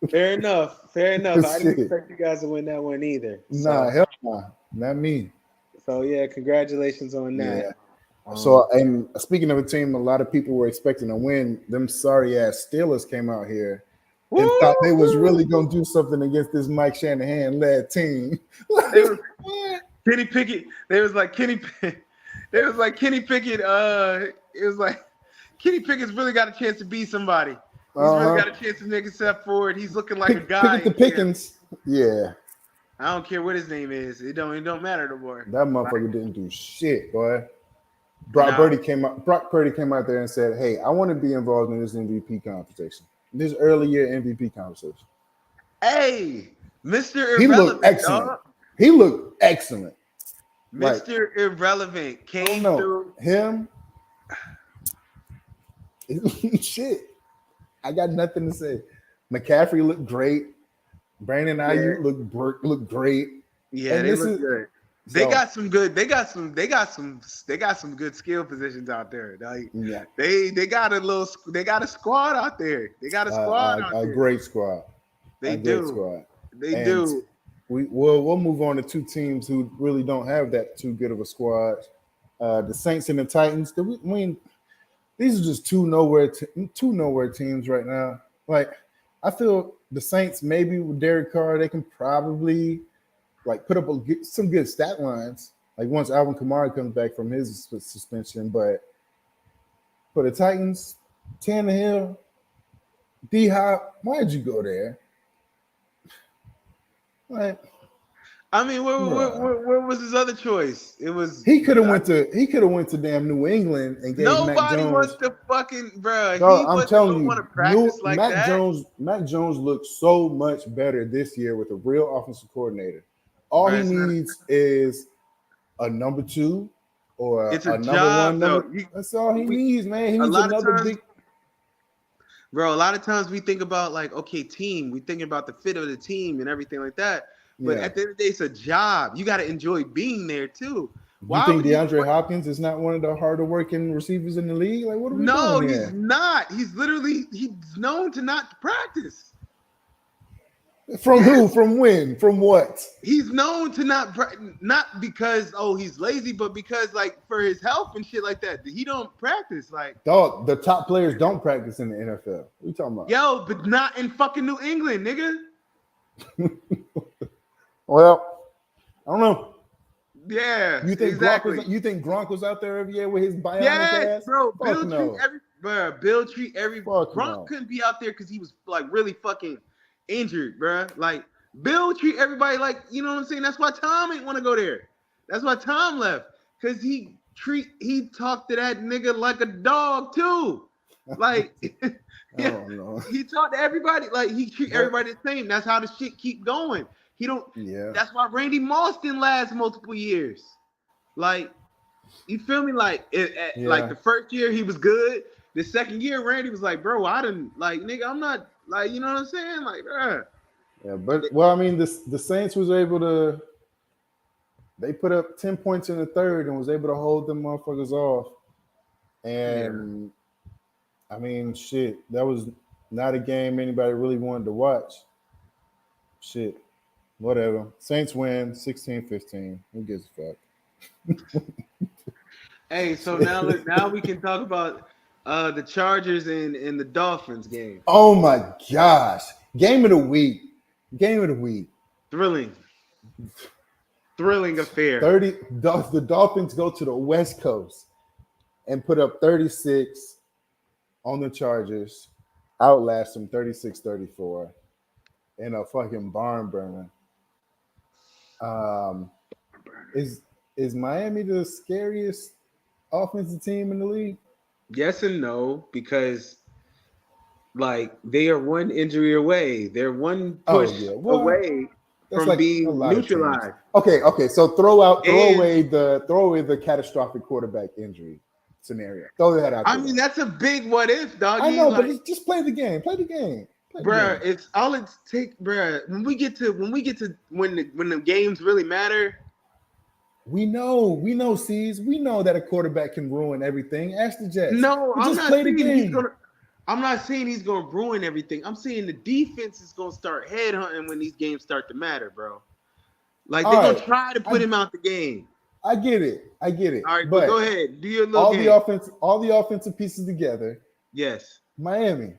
Fair enough. I didn't Shit. expect you guys to win that one either. Nah, hell nah, not me. So yeah, congratulations on that. Yeah. So, and speaking of a team, a lot of people were expecting to win. Them sorry ass Steelers came out here and thought they was really gonna do something against this Mike Shanahan led team. They were, Kenny Pickett. They was like Kenny Pickett. It was like Kenny Pickett's really got a chance to be somebody. He's really got a chance to make a step forward. He's looking like a guy. Pickett the Pickens. Yeah. I don't care what his name is. It don't matter no more. That motherfucker didn't do shit, boy. Brock Purdy came out there and said, "Hey, I want to be involved in this MVP conversation, this early year MVP conversation." Hey, Mr. Irrelevant. He looked excellent. Dog. He looked excellent. Mr. Irrelevant came through. Him. Shit. I got nothing to say. McCaffrey looked great. Brandon Ayuk looked great. Yeah, they look good. They got some good skill positions out there. Like, yeah. They got a squad out there. They got a squad out there. A great squad. They do. We'll move on to 2 teams who really don't have that too good of a squad. The Saints and the Titans. These are just two nowhere teams right now. Like, I feel the Saints, maybe with Derek Carr, they can probably like put up some good stat lines. Like once Alvin Kamara comes back from his suspension, but for the Titans, Tannehill, D-Hop, why'd you go there? Like, I mean, where was his other choice? It was he could have went to damn New England and gave nobody Mac Jones. wants to fucking bro. I'm telling you, want to practice like Mac that. Mac Jones looks so much better this year with a real offensive coordinator. All he needs is a number 2 or it's a job, number 1. That's all he needs, man. He needs another big. Bro, a lot of times we think about like, okay, team. We thinking about the fit of the team and everything like that. But at the end of the day, it's a job. You got to enjoy being there too. You think DeAndre Hopkins is not one of the harder working receivers in the league? Like, what are we doing here? No, he's not. He's known to not practice. From who? From when? From what? He's known to not because he's lazy, but because like for his health and shit like that. He don't practice. Like, dog, the top players don't practice in the NFL. What are you talking about? Yo, but not in fucking New England, nigga. Well, I don't know. Yeah, you think Gronk was out there every year with his bionic ass? Bro. Bill treat every. Gronk couldn't be out there because he was like really fucking injured, bro. Like Bill treat everybody like, you know what I'm saying. That's why Tom ain't want to go there. That's why Tom left, because he talked to that nigga like a dog too. Like, I yeah, don't know. he talked to everybody. Like, he treat But, everybody the same. That's how the shit keep going. He don't. yeah. That's why Randy Moss didn't last multiple years. Like, you feel me? Like, like Yeah. the first year he was good. The second year, Randy was like, bro, I didn't like, nigga, I'm not like, you know what I'm saying? Like, bruh. Yeah. But well, I mean, the Saints was able to. They put up 10 points in the third and was able to hold them motherfuckers off. Yeah. And I mean, shit, that was not a game anybody really wanted to watch. Shit, whatever. Saints win 16-15. Who gives a fuck? Hey, so now we can talk about the Chargers and the Dolphins game. Oh my gosh. Game of the week. Game of the week. Thrilling affair. 30 the Dolphins go to the West Coast and put up 36 on the Chargers, outlast them 36-34 in a fucking barn burner. Is Miami the scariest offensive team in the league? Yes and no, because like they are one injury away. They're one push away from like being neutralized. Okay. So throw And- away the catastrophic quarterback injury scenario. Throw that out. I mean, that's a big what if, dog. I know, like, but just play the game. Play the game. Bruh, it's all it take, bruh. When we get to when the games really matter. We know, Ceez. We know that a quarterback can ruin everything. Ask the Jets. No, I'm just not play the saying game. I'm not saying he's gonna ruin everything. I'm saying the defense is gonna start headhunting when these games start to matter, bro. Like they're gonna try to put him out the game. I get it. All right, but go ahead. Do your little game. All the offensive pieces together. Yes. Miami.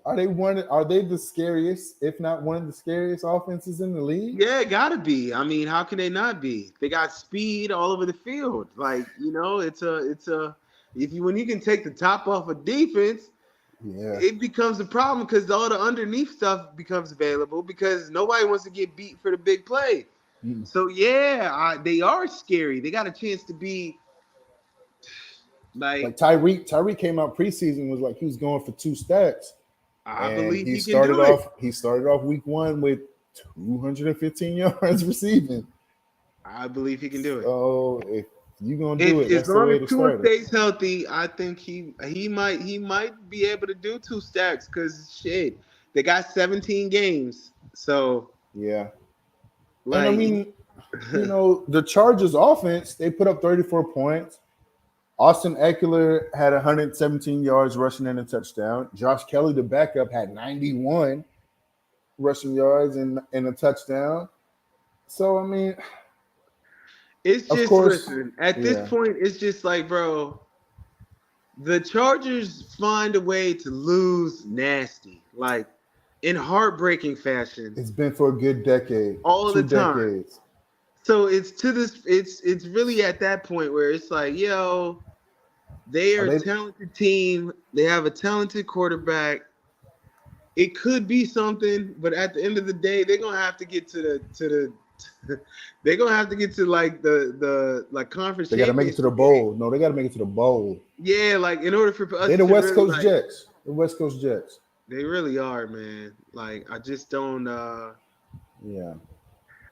Are they the scariest, if not one of the scariest offenses in the league? Yeah, it gotta be. I mean, how can they not be? They got speed all over the field. Like, you know, when you can take the top off of defense, yeah, it becomes a problem because all the underneath stuff becomes available because nobody wants to get beat for the big play. Mm. So yeah, they are scary. They got a chance to be like Tyreek came out preseason, was like he was going for 2 stacks. I believe he started off week 1 with 215 yards receiving. I believe he can do it. So if you're gonna do it, as long as Tua stays healthy, I think he might be able to do 2 stacks because shit, they got 17 games. So yeah. Like, and I mean, you know, the Chargers offense, they put up 34 points. Austin Eckler had 117 yards rushing and a touchdown. Josh Kelly, the backup, had 91 rushing yards and a touchdown. So, I mean, it's just, listen, at this point, it's just like, bro, the Chargers find a way to lose nasty, like in heartbreaking fashion. It's been for a good decade. All the time. So it's really at that point where it's like, yo, they are a talented team. They have a talented quarterback. It could be something, but at the end of the day, they're gonna have to get to they're gonna have to get to like the conference. They gotta make it to the bowl. No, they gotta make it to the bowl. Yeah, like in order for us. They're the West Coast Jets. The West Coast Jets. They really are, man. Like I just don't. Yeah.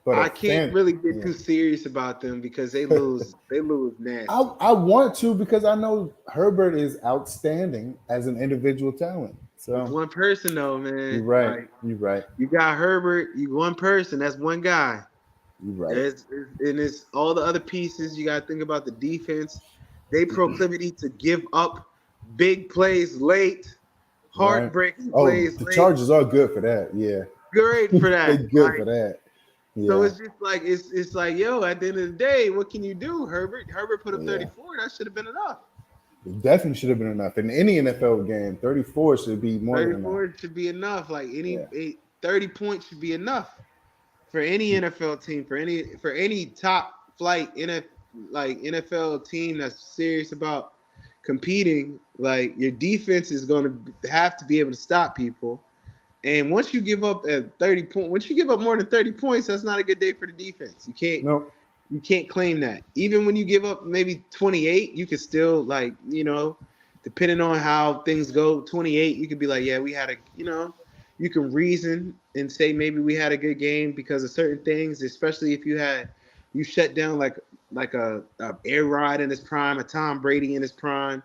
But I can't really get too serious about them because they lose. They lose nasty. I want to because I know Herbert is outstanding as an individual talent. So it's one person though, man. You're right. Like, you're right. You got Herbert. You one person. That's one guy. You're right. And it's all the other pieces. You got to think about the defense. They proclivity to give up big plays late, heartbreaking plays. The Chargers are good for that. Yeah. Great for that. They're good for that. Yeah. So it's just like it's like, yo, at the end of the day, what can you do, Herbert? Herbert put up 34. That should have been enough. It definitely should have been enough. In any NFL game, 34 should be more than enough. 34 should be enough. Like 30 points should be enough for any NFL team, for any top flight NFL team that's serious about competing. Like your defense is going to have to be able to stop people. And once you give up at 30 points, once you give up more than 30 points, that's not a good day for the defense. You can't claim that. Even when you give up maybe 28, you can still depending on how things go, 28, you could be like, yeah, we had a, you can reason and say maybe we had a good game because of certain things, especially if you shut down like a Air Rod in his prime, a Tom Brady in his prime,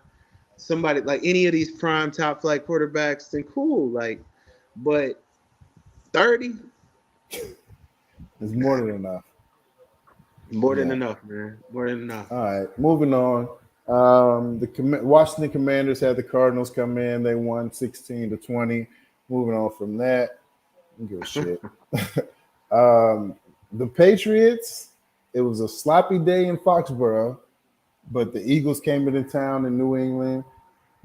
somebody like any of these prime top flight quarterbacks, then cool. Like, but 30 is more than enough. more than Yeah. enough, man. More than enough. All right, moving on. Washington Commanders had the Cardinals come in. They won 16-20. Moving on from that, I don't give a shit. The Patriots, it was a sloppy day in Foxborough, but the Eagles came into town in New England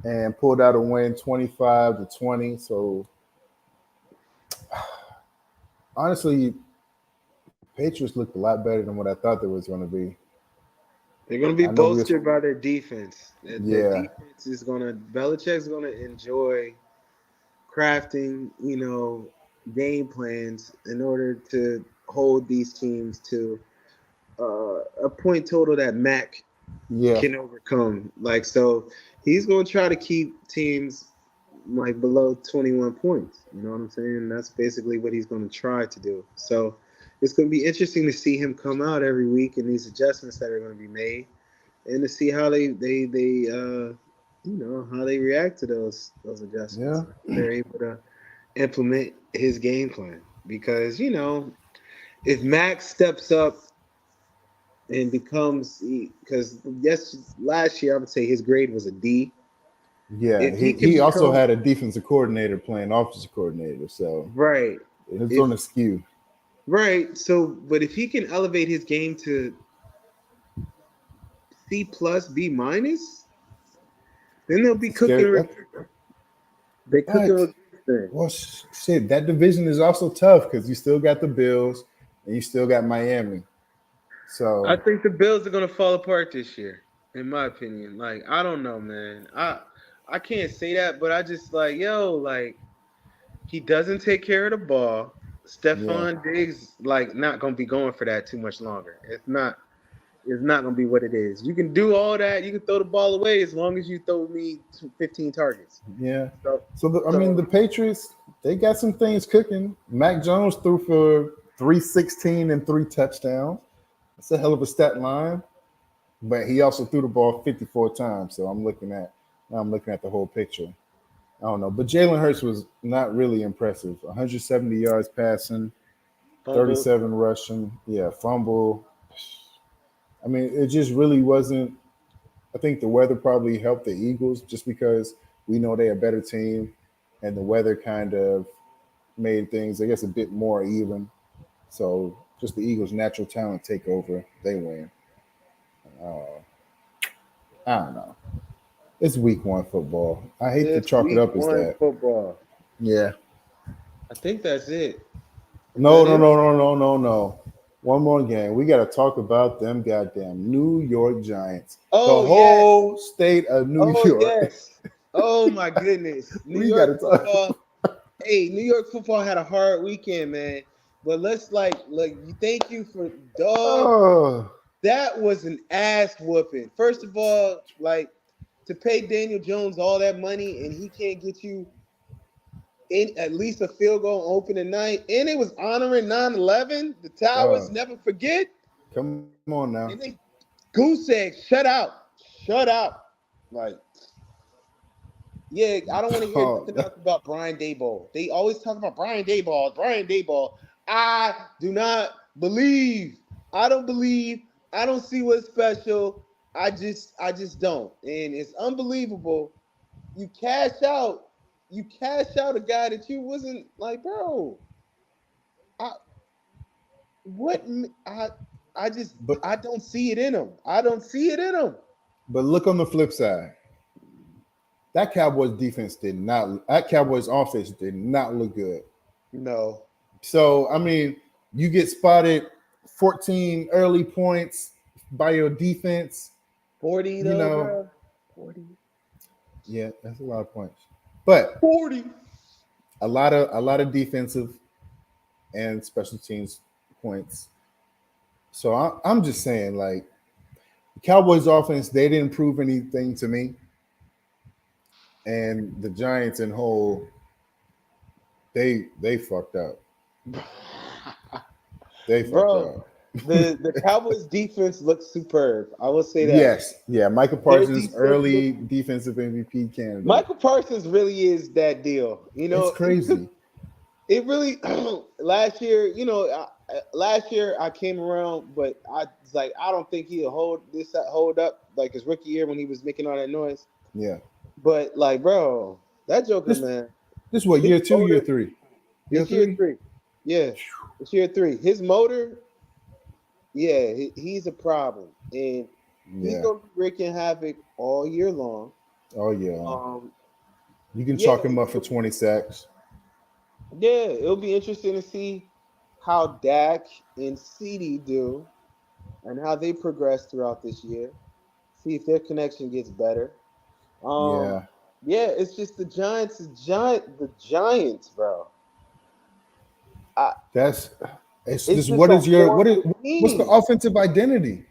and pulled out a win 25-20. So honestly, Patriots looked a lot better than what I thought they was going to be. They're going to be I know we was, bolstered by their defense. Their yeah, defense is going to, Belichick's going to enjoy crafting, game plans in order to hold these teams to a point total that Mac yeah, can overcome. Like, so he's going to try to keep teams like below 21 points. You know what I'm saying? That's basically what he's going to try to do. So it's going to be interesting to see him come out every week and these adjustments that are going to be made, and to see how they how they react to those adjustments. yeah. They're able to implement his game plan because if Max steps up and becomes, because last year I would say his grade was a D. Yeah, If he can he also become had a defensive coordinator playing offensive coordinator, so right, it's on a skew. right. So, but if he can elevate his game to C plus, B minus, then they'll be cooking. They cooking But with thing. well, shit, that division is also tough because you still got the Bills and you still got Miami. I So think the Bills are gonna fall apart this year, in my opinion. Like, I don't know, man. I can't say that, but I just like he doesn't take care of the ball. yeah, Stephon Diggs not gonna be going for that too much longer. It's not gonna be what it is. You can do all that. You can throw the ball away as long as you throw me 15 targets. yeah. So, So the Patriots, they got some things cooking. Mac Jones threw for 316 and 3 touchdowns. That's a hell of a stat line. But he also threw the ball 54 times. So I'm looking at the whole picture. I don't know. But Jalen Hurts was not really impressive. 170 yards passing, fumble. 37 rushing. Yeah, fumble. I mean, it just really wasn't. I think the weather probably helped the Eagles just because we know they're a better team, and the weather kind of made things, I guess, a bit more even. So just the Eagles' natural talent take over. They win. Uh, I don't know. It's week 1 football. I hate to It's chalk it week up as one that. football. Yeah. I think that's it. Is No, that no, it? no, no, no, no, no. One more game. We got to talk about them goddamn New York Giants. The Oh yes. whole state of New Oh York. yes. Oh my goodness. New We got to York talk. football. Hey, New York football had a hard weekend, man. But let's thank you for dog. Oh, That was an ass whooping. First of all, to pay Daniel Jones all that money and he can't get you in at least a field goal on opening night. And it was honoring 9/11. The Towers dog. never forget. Come on now. And they goose egg, shut out. Shut out. Like, yeah, I don't want to hear Oh, nothing else about Brian Daboll. They always talk about Brian Daboll. Brian Daboll. I do not believe. I don't believe. I don't see what's special. I just don't. And it's unbelievable. You cash out. You cash out a guy that you wasn't like, bro. I what but I don't see it in him. I don't see it in him. look on the flip side. That Cowboys defense did not. That Cowboys offense did not look good. No. So I mean, you get spotted 14 early points by your defense. 40 You though, know, bro. 40. yeah, that's a lot of points. But 40. a lot of defensive and special teams points. So I'm just saying, like, the Cowboys offense, they didn't prove anything to me. and the Giants in whole, they fucked up. They fucked Bro, up. the Cowboys defense looks superb. I will say that. Yes, yeah. Michael Their Parsons, defense early defensive MVP candidate. Michael Parsons really is that deal. You It's know, crazy. it really last year, last year I came around, but I was like, I don't think he'll hold up like his rookie year when he was making all that noise. Yeah. But like, bro, that Joker, This man, this what, his year 2, year motor, 3? Year it's year 3? three. Yeah, it's year 3. His motor, yeah, he's a problem, and he's Yeah. gonna be wreaking havoc all year long. Oh yeah. You can Yeah, chalk him up for 20 sacks. yeah, it'll be interesting to see how Dak and CD do and how they progress throughout this year. See if their connection gets better. Um, Yeah. yeah, it's just the Giants, bro. I, That's it's it's just just a what is horrible what's the team. offensive identity?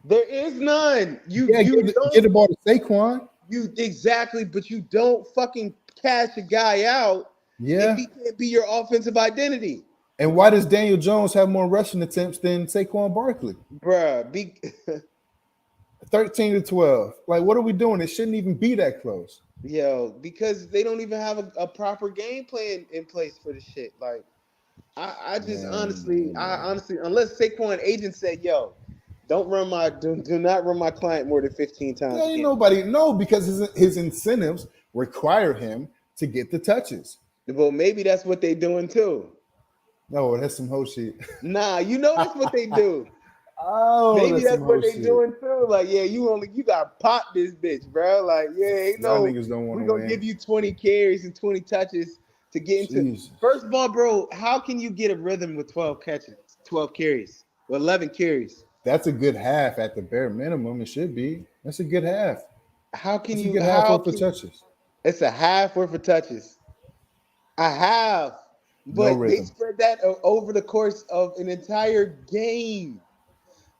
There is none. Yeah, get the ball to Saquon. You exactly, but you don't fucking cash a guy out if Yeah. he can't be your offensive identity, And why does Daniel Jones have more rushing attempts than Saquon Barkley? bruh. 13 to 12. Like, what are we doing? It shouldn't even be that close. Yo, because they don't even have a proper game plan in place for the shit. Like, I just honestly, unless Saquon agent said, "Yo, do not run my client more than 15 times Yeah, a ain't game." nobody no because his incentives require him to get the touches. Well, maybe that's what they doing too. No, that's some whole shit. Nah, you know that's what they do. Oh, Maybe that's that's some what whole they shit. doing too. Like, yeah, you got pop this bitch, bro. Like, yeah, Y'all niggas don't want we to gonna win. give you 20 carries and 20 touches to get into. Jesus. First of all, bro, how can you get a rhythm with 12 catches, 12 carries, or 11 carries? That's a good half at the bare minimum. It should be. That's a good half. How can That's a you? good half How worth of can? touches. It's a half worth of touches. A half, No but they rhythm. spread that over the course of an entire game.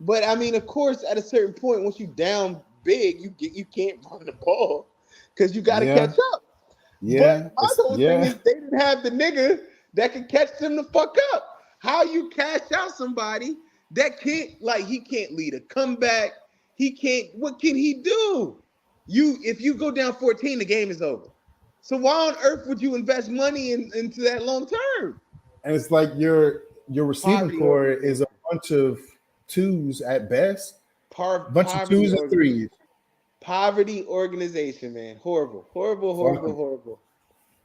But I mean, of course, at a certain point, once you down big, you can't run the ball because you got to catch Yeah. up. Yeah. But my whole thing Yeah. is they didn't have the nigga that can catch them the fuck up. How you cash out somebody that he can't lead a comeback. He can't. What can he do? If you go down 14, the game is over. So why on earth would you invest money into that long term? And it's like your receiving Poverty core is organization. a bunch of twos at best. Bunch of Poverty twos and organization. threes. Poverty organization, man. Horrible. Horrible, Fuck horrible, 'em. horrible.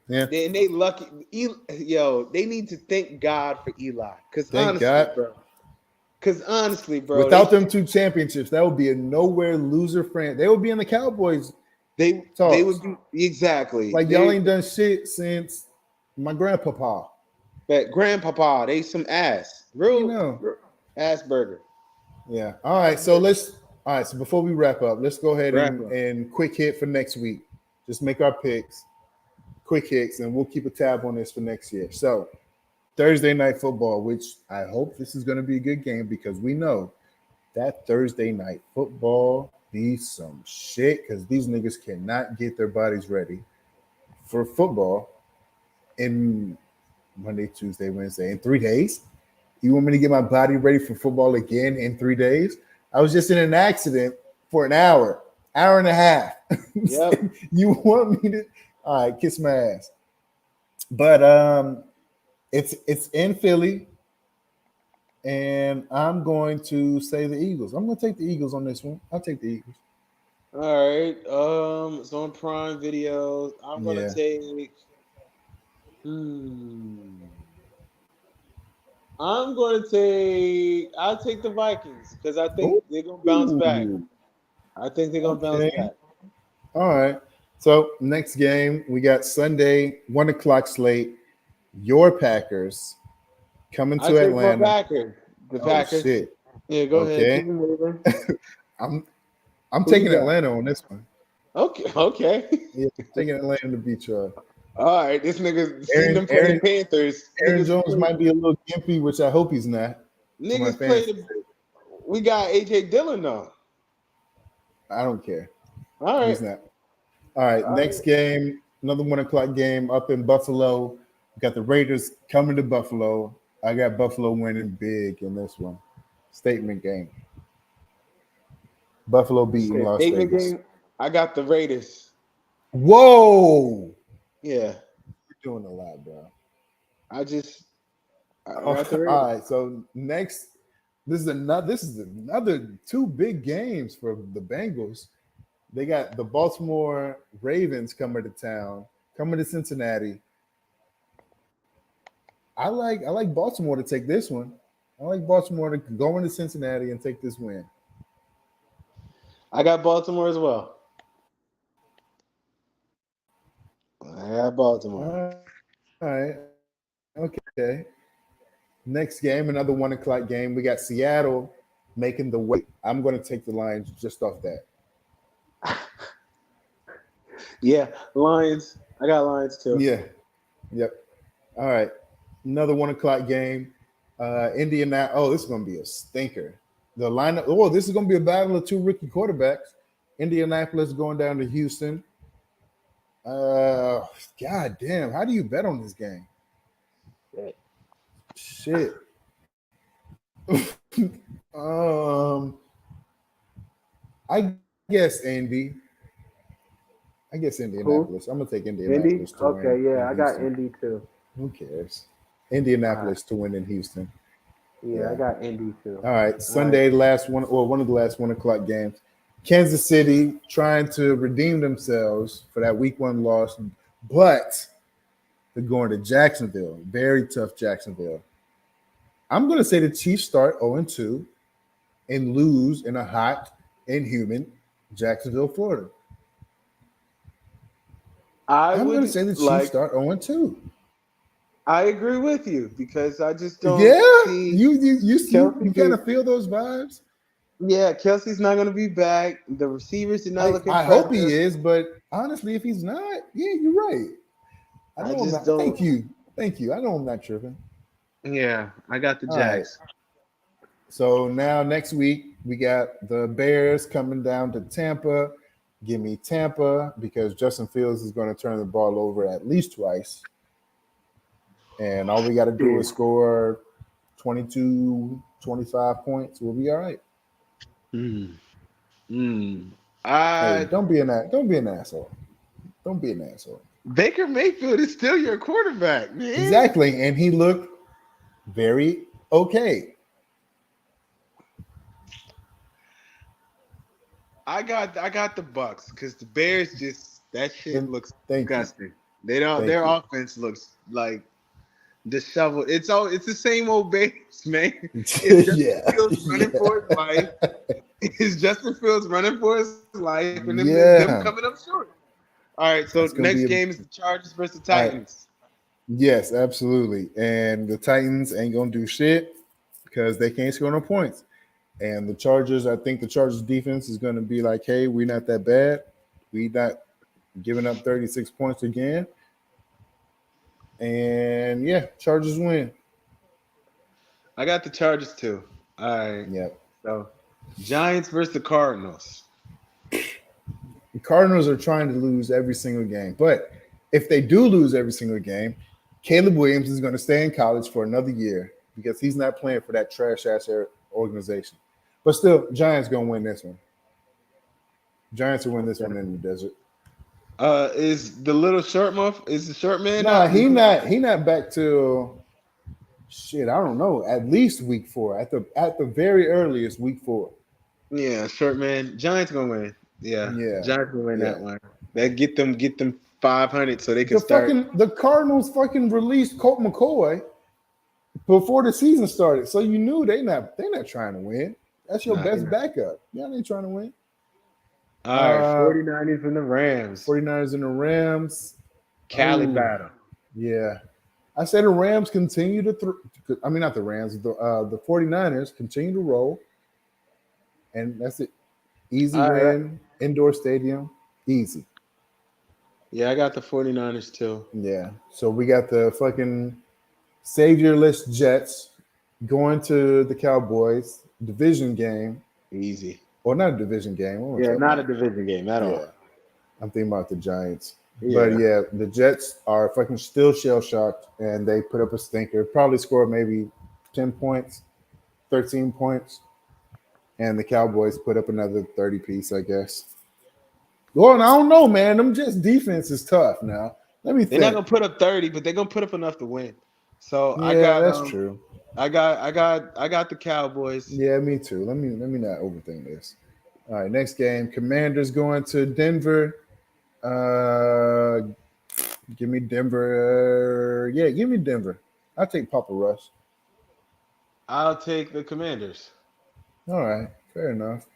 Yeah. They lucky. They need to thank God for Eli. Because Thank honestly, God. bro. Without them 2 championships, that would be a nowhere loser friend. They would be in the Cowboys they talks. would be exactly. Like y'all ain't done shit since my grandpapa. That grandpapa, they some ass. Real ass burger. Yeah. All right. So so before we wrap up, let's go ahead Wrap up. and quick hit for next week. Just make our picks, quick hits, and we'll keep a tab on this for next year. So Thursday night football, which I hope this is going to be a good game because we know that Thursday night football needs some shit because these niggas cannot get their bodies ready for football in Monday, Tuesday, Wednesday, in 3 days. You want me to get my body ready for football again in 3 days? I was just in an accident for an hour and a half. Yep. You want me to? All right, kiss my ass. But it's in Philly, and I'm going to say the Eagles. I'm going to take the Eagles on this one. I'll take the Eagles. All right. It's on Prime Video. I'm gonna take. I'll take the Vikings because I think they're gonna bounce back. I think they're gonna bounce back. All right. So next game we got Sunday 1 o'clock slate. Your Packers coming to Atlanta. The Packers. Shit. Yeah, go ahead. Keep moving. I'm taking Atlanta on this one. Okay. Yeah, taking Atlanta to beat y'all. All right, this nigga seen them play the Panthers. Aaron Jones might be a little gimpy, which I hope he's not. Niggas play we got AJ Dillon though. I don't care. All right. He's not. All right, All next right. game, another 1 o'clock game up in Buffalo. We got the Raiders coming to Buffalo. I got Buffalo winning big in this one. Statement game. Buffalo You beating said Las statement Vegas. game. I got the Raiders. Whoa! Yeah, You're doing a lot, bro. I just I Oh, got the all Raiders. right, so next, this is another two big games for the Bengals. They got the Baltimore Ravens coming to town, coming to Cincinnati. I like Baltimore to take this one. I like Baltimore to go into Cincinnati and take this win. I got Baltimore as well. I got Baltimore. All right, okay. Next game, another 1 o'clock game. We got Seattle making the way. I'm going to take the Lions just off that. Yeah, Lions. I got Lions too. Yeah. Yep. All right. Another 1 o'clock game. Indiana. Oh, this is going to be a stinker. The lineup. Oh, this is going to be a battle of two rookie quarterbacks. Indianapolis going down to Houston. God damn. How do you bet on this game? Shit. um, I guess Indy. I guess Who? Indianapolis. I'm gonna take Indy? Indianapolis to Okay, win yeah, in I got Houston. Indy too. Who cares? All right. Indianapolis to win in Houston. Yeah, I Yeah. got Indy too. All right. All right. Sunday, last one or one of the last 1 o'clock games. Kansas City trying to redeem themselves for that week one loss, but they're going to Jacksonville. Very tough Jacksonville. I'm going to say the Chiefs start 0-2 and lose in a hot and humid Jacksonville, Florida. I I'm going to would say the Chiefs like. start 0-2. I agree with you because I just don't Yeah, see you Kelsey. kind of feel those vibes. Yeah, Kelsey's not going to be back. The receivers did not look I hope he impressive. is, but honestly, if he's not, yeah, you're right. I I know I'm just not. don't. Thank you. I know I'm not tripping. Yeah, I got the All right. Jags. So now next week we got the Bears coming down to Tampa. Give me Tampa because Justin Fields is going to turn the ball over at least twice. And all we got to do is score 22, 25 points. We'll be all right. Hey, don't be an asshole. Don't be an asshole. Baker Mayfield is still your quarterback, man. Exactly. And he looked very okay. I got the Bucks because the Bears just that shit looks disgusting. They don't. Their offense looks like disheveled. It's the same old Bears, man. Fields running for his life. Is Justin Fields running for his life, and them coming up short. All right, so next game is the Chargers versus the Titans. Right. Yes, absolutely. And the Titans ain't gonna do shit because they can't score no points. And the Chargers, I think the Chargers defense is gonna be like, hey, we're not that bad. We not giving up 36 points again. And yeah, Chargers win. I got the Chargers too. All right. Yep. So Giants versus the Cardinals. The Cardinals are trying to lose every single game. But if they do lose every single game, Caleb Williams is going to stay in college for another year because he's not playing for that trash-ass organization. But still, Giants going to win this one. Giants will win this one in the desert. Is the little short month? Is the short man? Nah, he not back till shit. I don't know. At least week 4. At the very earliest, week 4. Yeah, short man. Giants gonna win. Yeah. Giants gonna win that one. That get them 500 so they can start. The Cardinals fucking released Colt McCoy before the season started, so you knew they're not trying to win. That's your best backup. Yeah, they ain't trying to win. All right, 49ers and the Rams. 49ers and the Rams. Cali battle. Yeah. I said the Rams continue to not the Rams, the 49ers continue to roll. And that's it. Easy win, indoor stadium, easy. Yeah, I got the 49ers too. Yeah. So we got the fucking saviorless Jets going to the Cowboys, division game. Easy. Or not a division game. Yeah, not a division game at all. I'm thinking about the Giants. Yeah. But yeah, the Jets are fucking still shell shocked, and they put up a stinker. Probably scored maybe 10 points, 13 points, and the Cowboys put up another 30 piece, I guess. Well, I don't know, man. Them Jets defense is tough now. Let me think. They're not gonna put up 30, but they're gonna put up enough to win. So yeah, that's true. I got the Cowboys. Yeah, me too. Let me not overthink this. All right, next game. Commanders going to Denver. Give me Denver. Yeah, give me Denver. I'll take Papa Rush. I'll take the Commanders. All right, fair enough.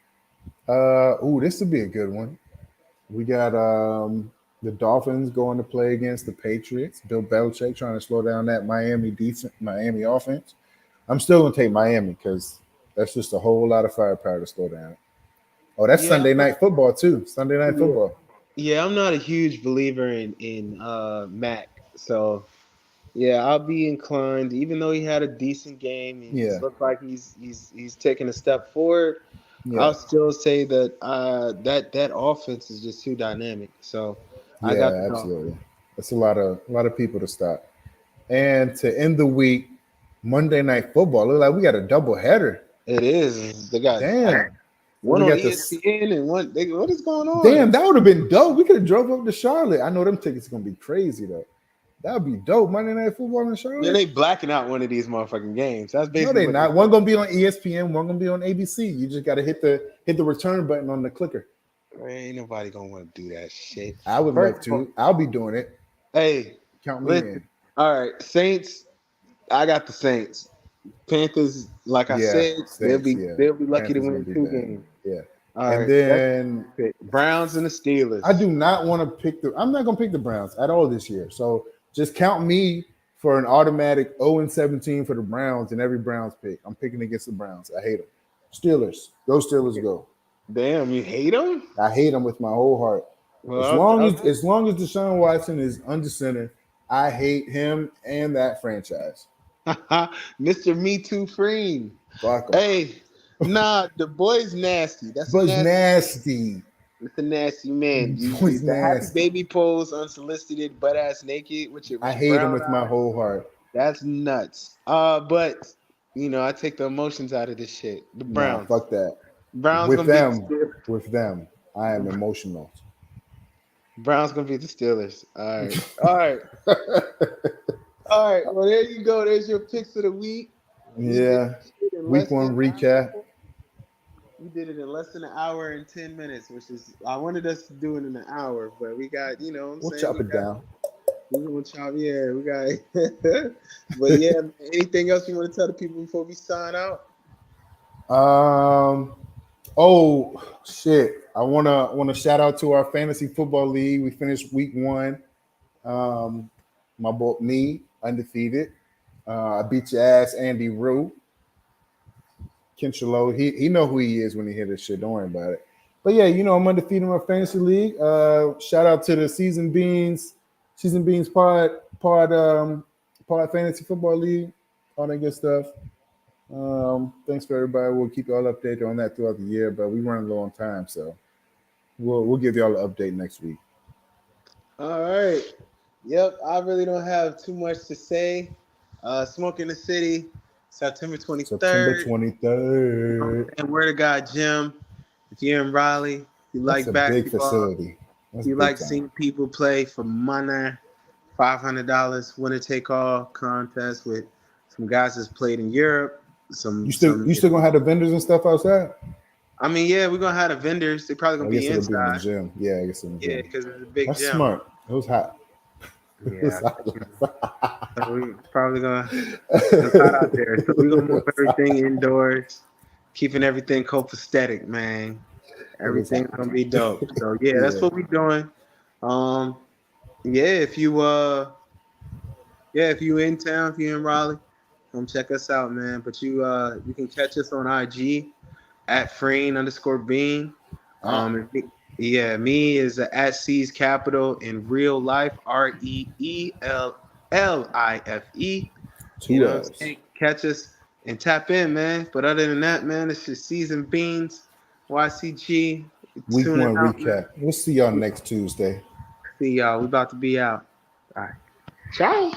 This would be a good one. We got the Dolphins going to play against the Patriots. Bill Belichick trying to slow down that Miami offense. I'm still gonna take Miami because that's just a whole lot of firepower to slow down. Oh, that's Sunday night football too. Sunday night football. Yeah, I'm not a huge believer in Mac, so yeah, I'll be inclined. Even though he had a decent game and it looked like he's taking a step forward, I'll still say that that offense is just too dynamic. So I got absolutely. That's a lot of people to stop. And to end the week, Monday Night Football. Look like we got a double header. It is. They got one on ESPN and one. What is going on? Damn, that would have been dope. We could have drove up to Charlotte. I know them tickets are gonna be crazy though. That would be dope. Monday Night Football in Charlotte. Yeah, they blacking out one of these motherfucking games. That's basically no, they not. One gonna be on ESPN. One gonna be on ABC. You just gotta hit the return button on the clicker. Ain't nobody gonna want to do that shit. I would like to. I'll be doing it. Hey, count me in. All right, Saints. I got the Saints. Panthers, like I said, they'll be lucky Panthers to win 2 games. Yeah. All and then Browns and the Steelers. I do not want to pick I'm not gonna pick the Browns at all this year. So just count me for an automatic 0-17 for the Browns and every Browns pick. I'm picking against the Browns. I hate them. Steelers. Go Steelers, go. Damn, you hate them? I hate them with my whole heart. Well, as long as Deshaun Watson is under center, I hate him and that franchise. Mr. Me Too Freem. Hey, nah, the boy's nasty. That's nasty. It's a nasty man. He's the happy baby pose, unsolicited, butt ass naked. I hate him with my whole heart. That's nuts. But I take the emotions out of this shit. The Browns. Fuck that. Browns with them. I am emotional. Browns gonna beat the Steelers. All right. All right. Well, there you go. There's your picks of the week. Yeah. Week 1 recap. We did it in less than an hour and 10 minutes, which is I wanted us to do it in an hour, but we got we'll chop it down. We'll chop, we got. But yeah, anything else you want to tell the people before we sign out? Oh shit! I wanna shout out to our fantasy football league. We finished week 1. My boy me undefeated. I beat your ass, Andy Rue. Kinchalo, he know who he is when he hear this shit. Don't worry about it. But yeah, I'm undefeated in my fantasy league. Shout out to the CeezNBeanz pod fantasy football league, all that good stuff. Thanks for everybody. We'll keep y'all updated on that throughout the year, but we run low on time, so we'll give y'all an update next week. All right. Yep, I really don't have too much to say. Smoke in the City, September 23rd. And Word of God Gym. If you're in Raleigh, you like basketball, big facility. You like seeing people play for money, $500 winner take all contest with some guys that's played in Europe. You still gonna have the vendors and stuff outside? I mean, yeah, we're gonna have the vendors. They're probably gonna be inside. Be in the gym. Yeah, I guess in the gym. Yeah, because it's a big that's gym. Smart. It was hot. Yeah, so we're probably gonna it's hot out there. So we're gonna move everything indoors, keeping everything copacetic, man. Everything's gonna be dope. So yeah, that's what we're doing. If you in town, if you're in Raleigh, come check us out, man. But you can catch us on IG at Freen_Bean. Me is at C's Capital in real life, REELLIFE. Catch us and tap in, man. But other than that, man, it's just CeezNBeanz, YCG. Week Tuning 1 out, recap. man. We'll see y'all next Tuesday. See y'all. We about to be out. All right. Ciao.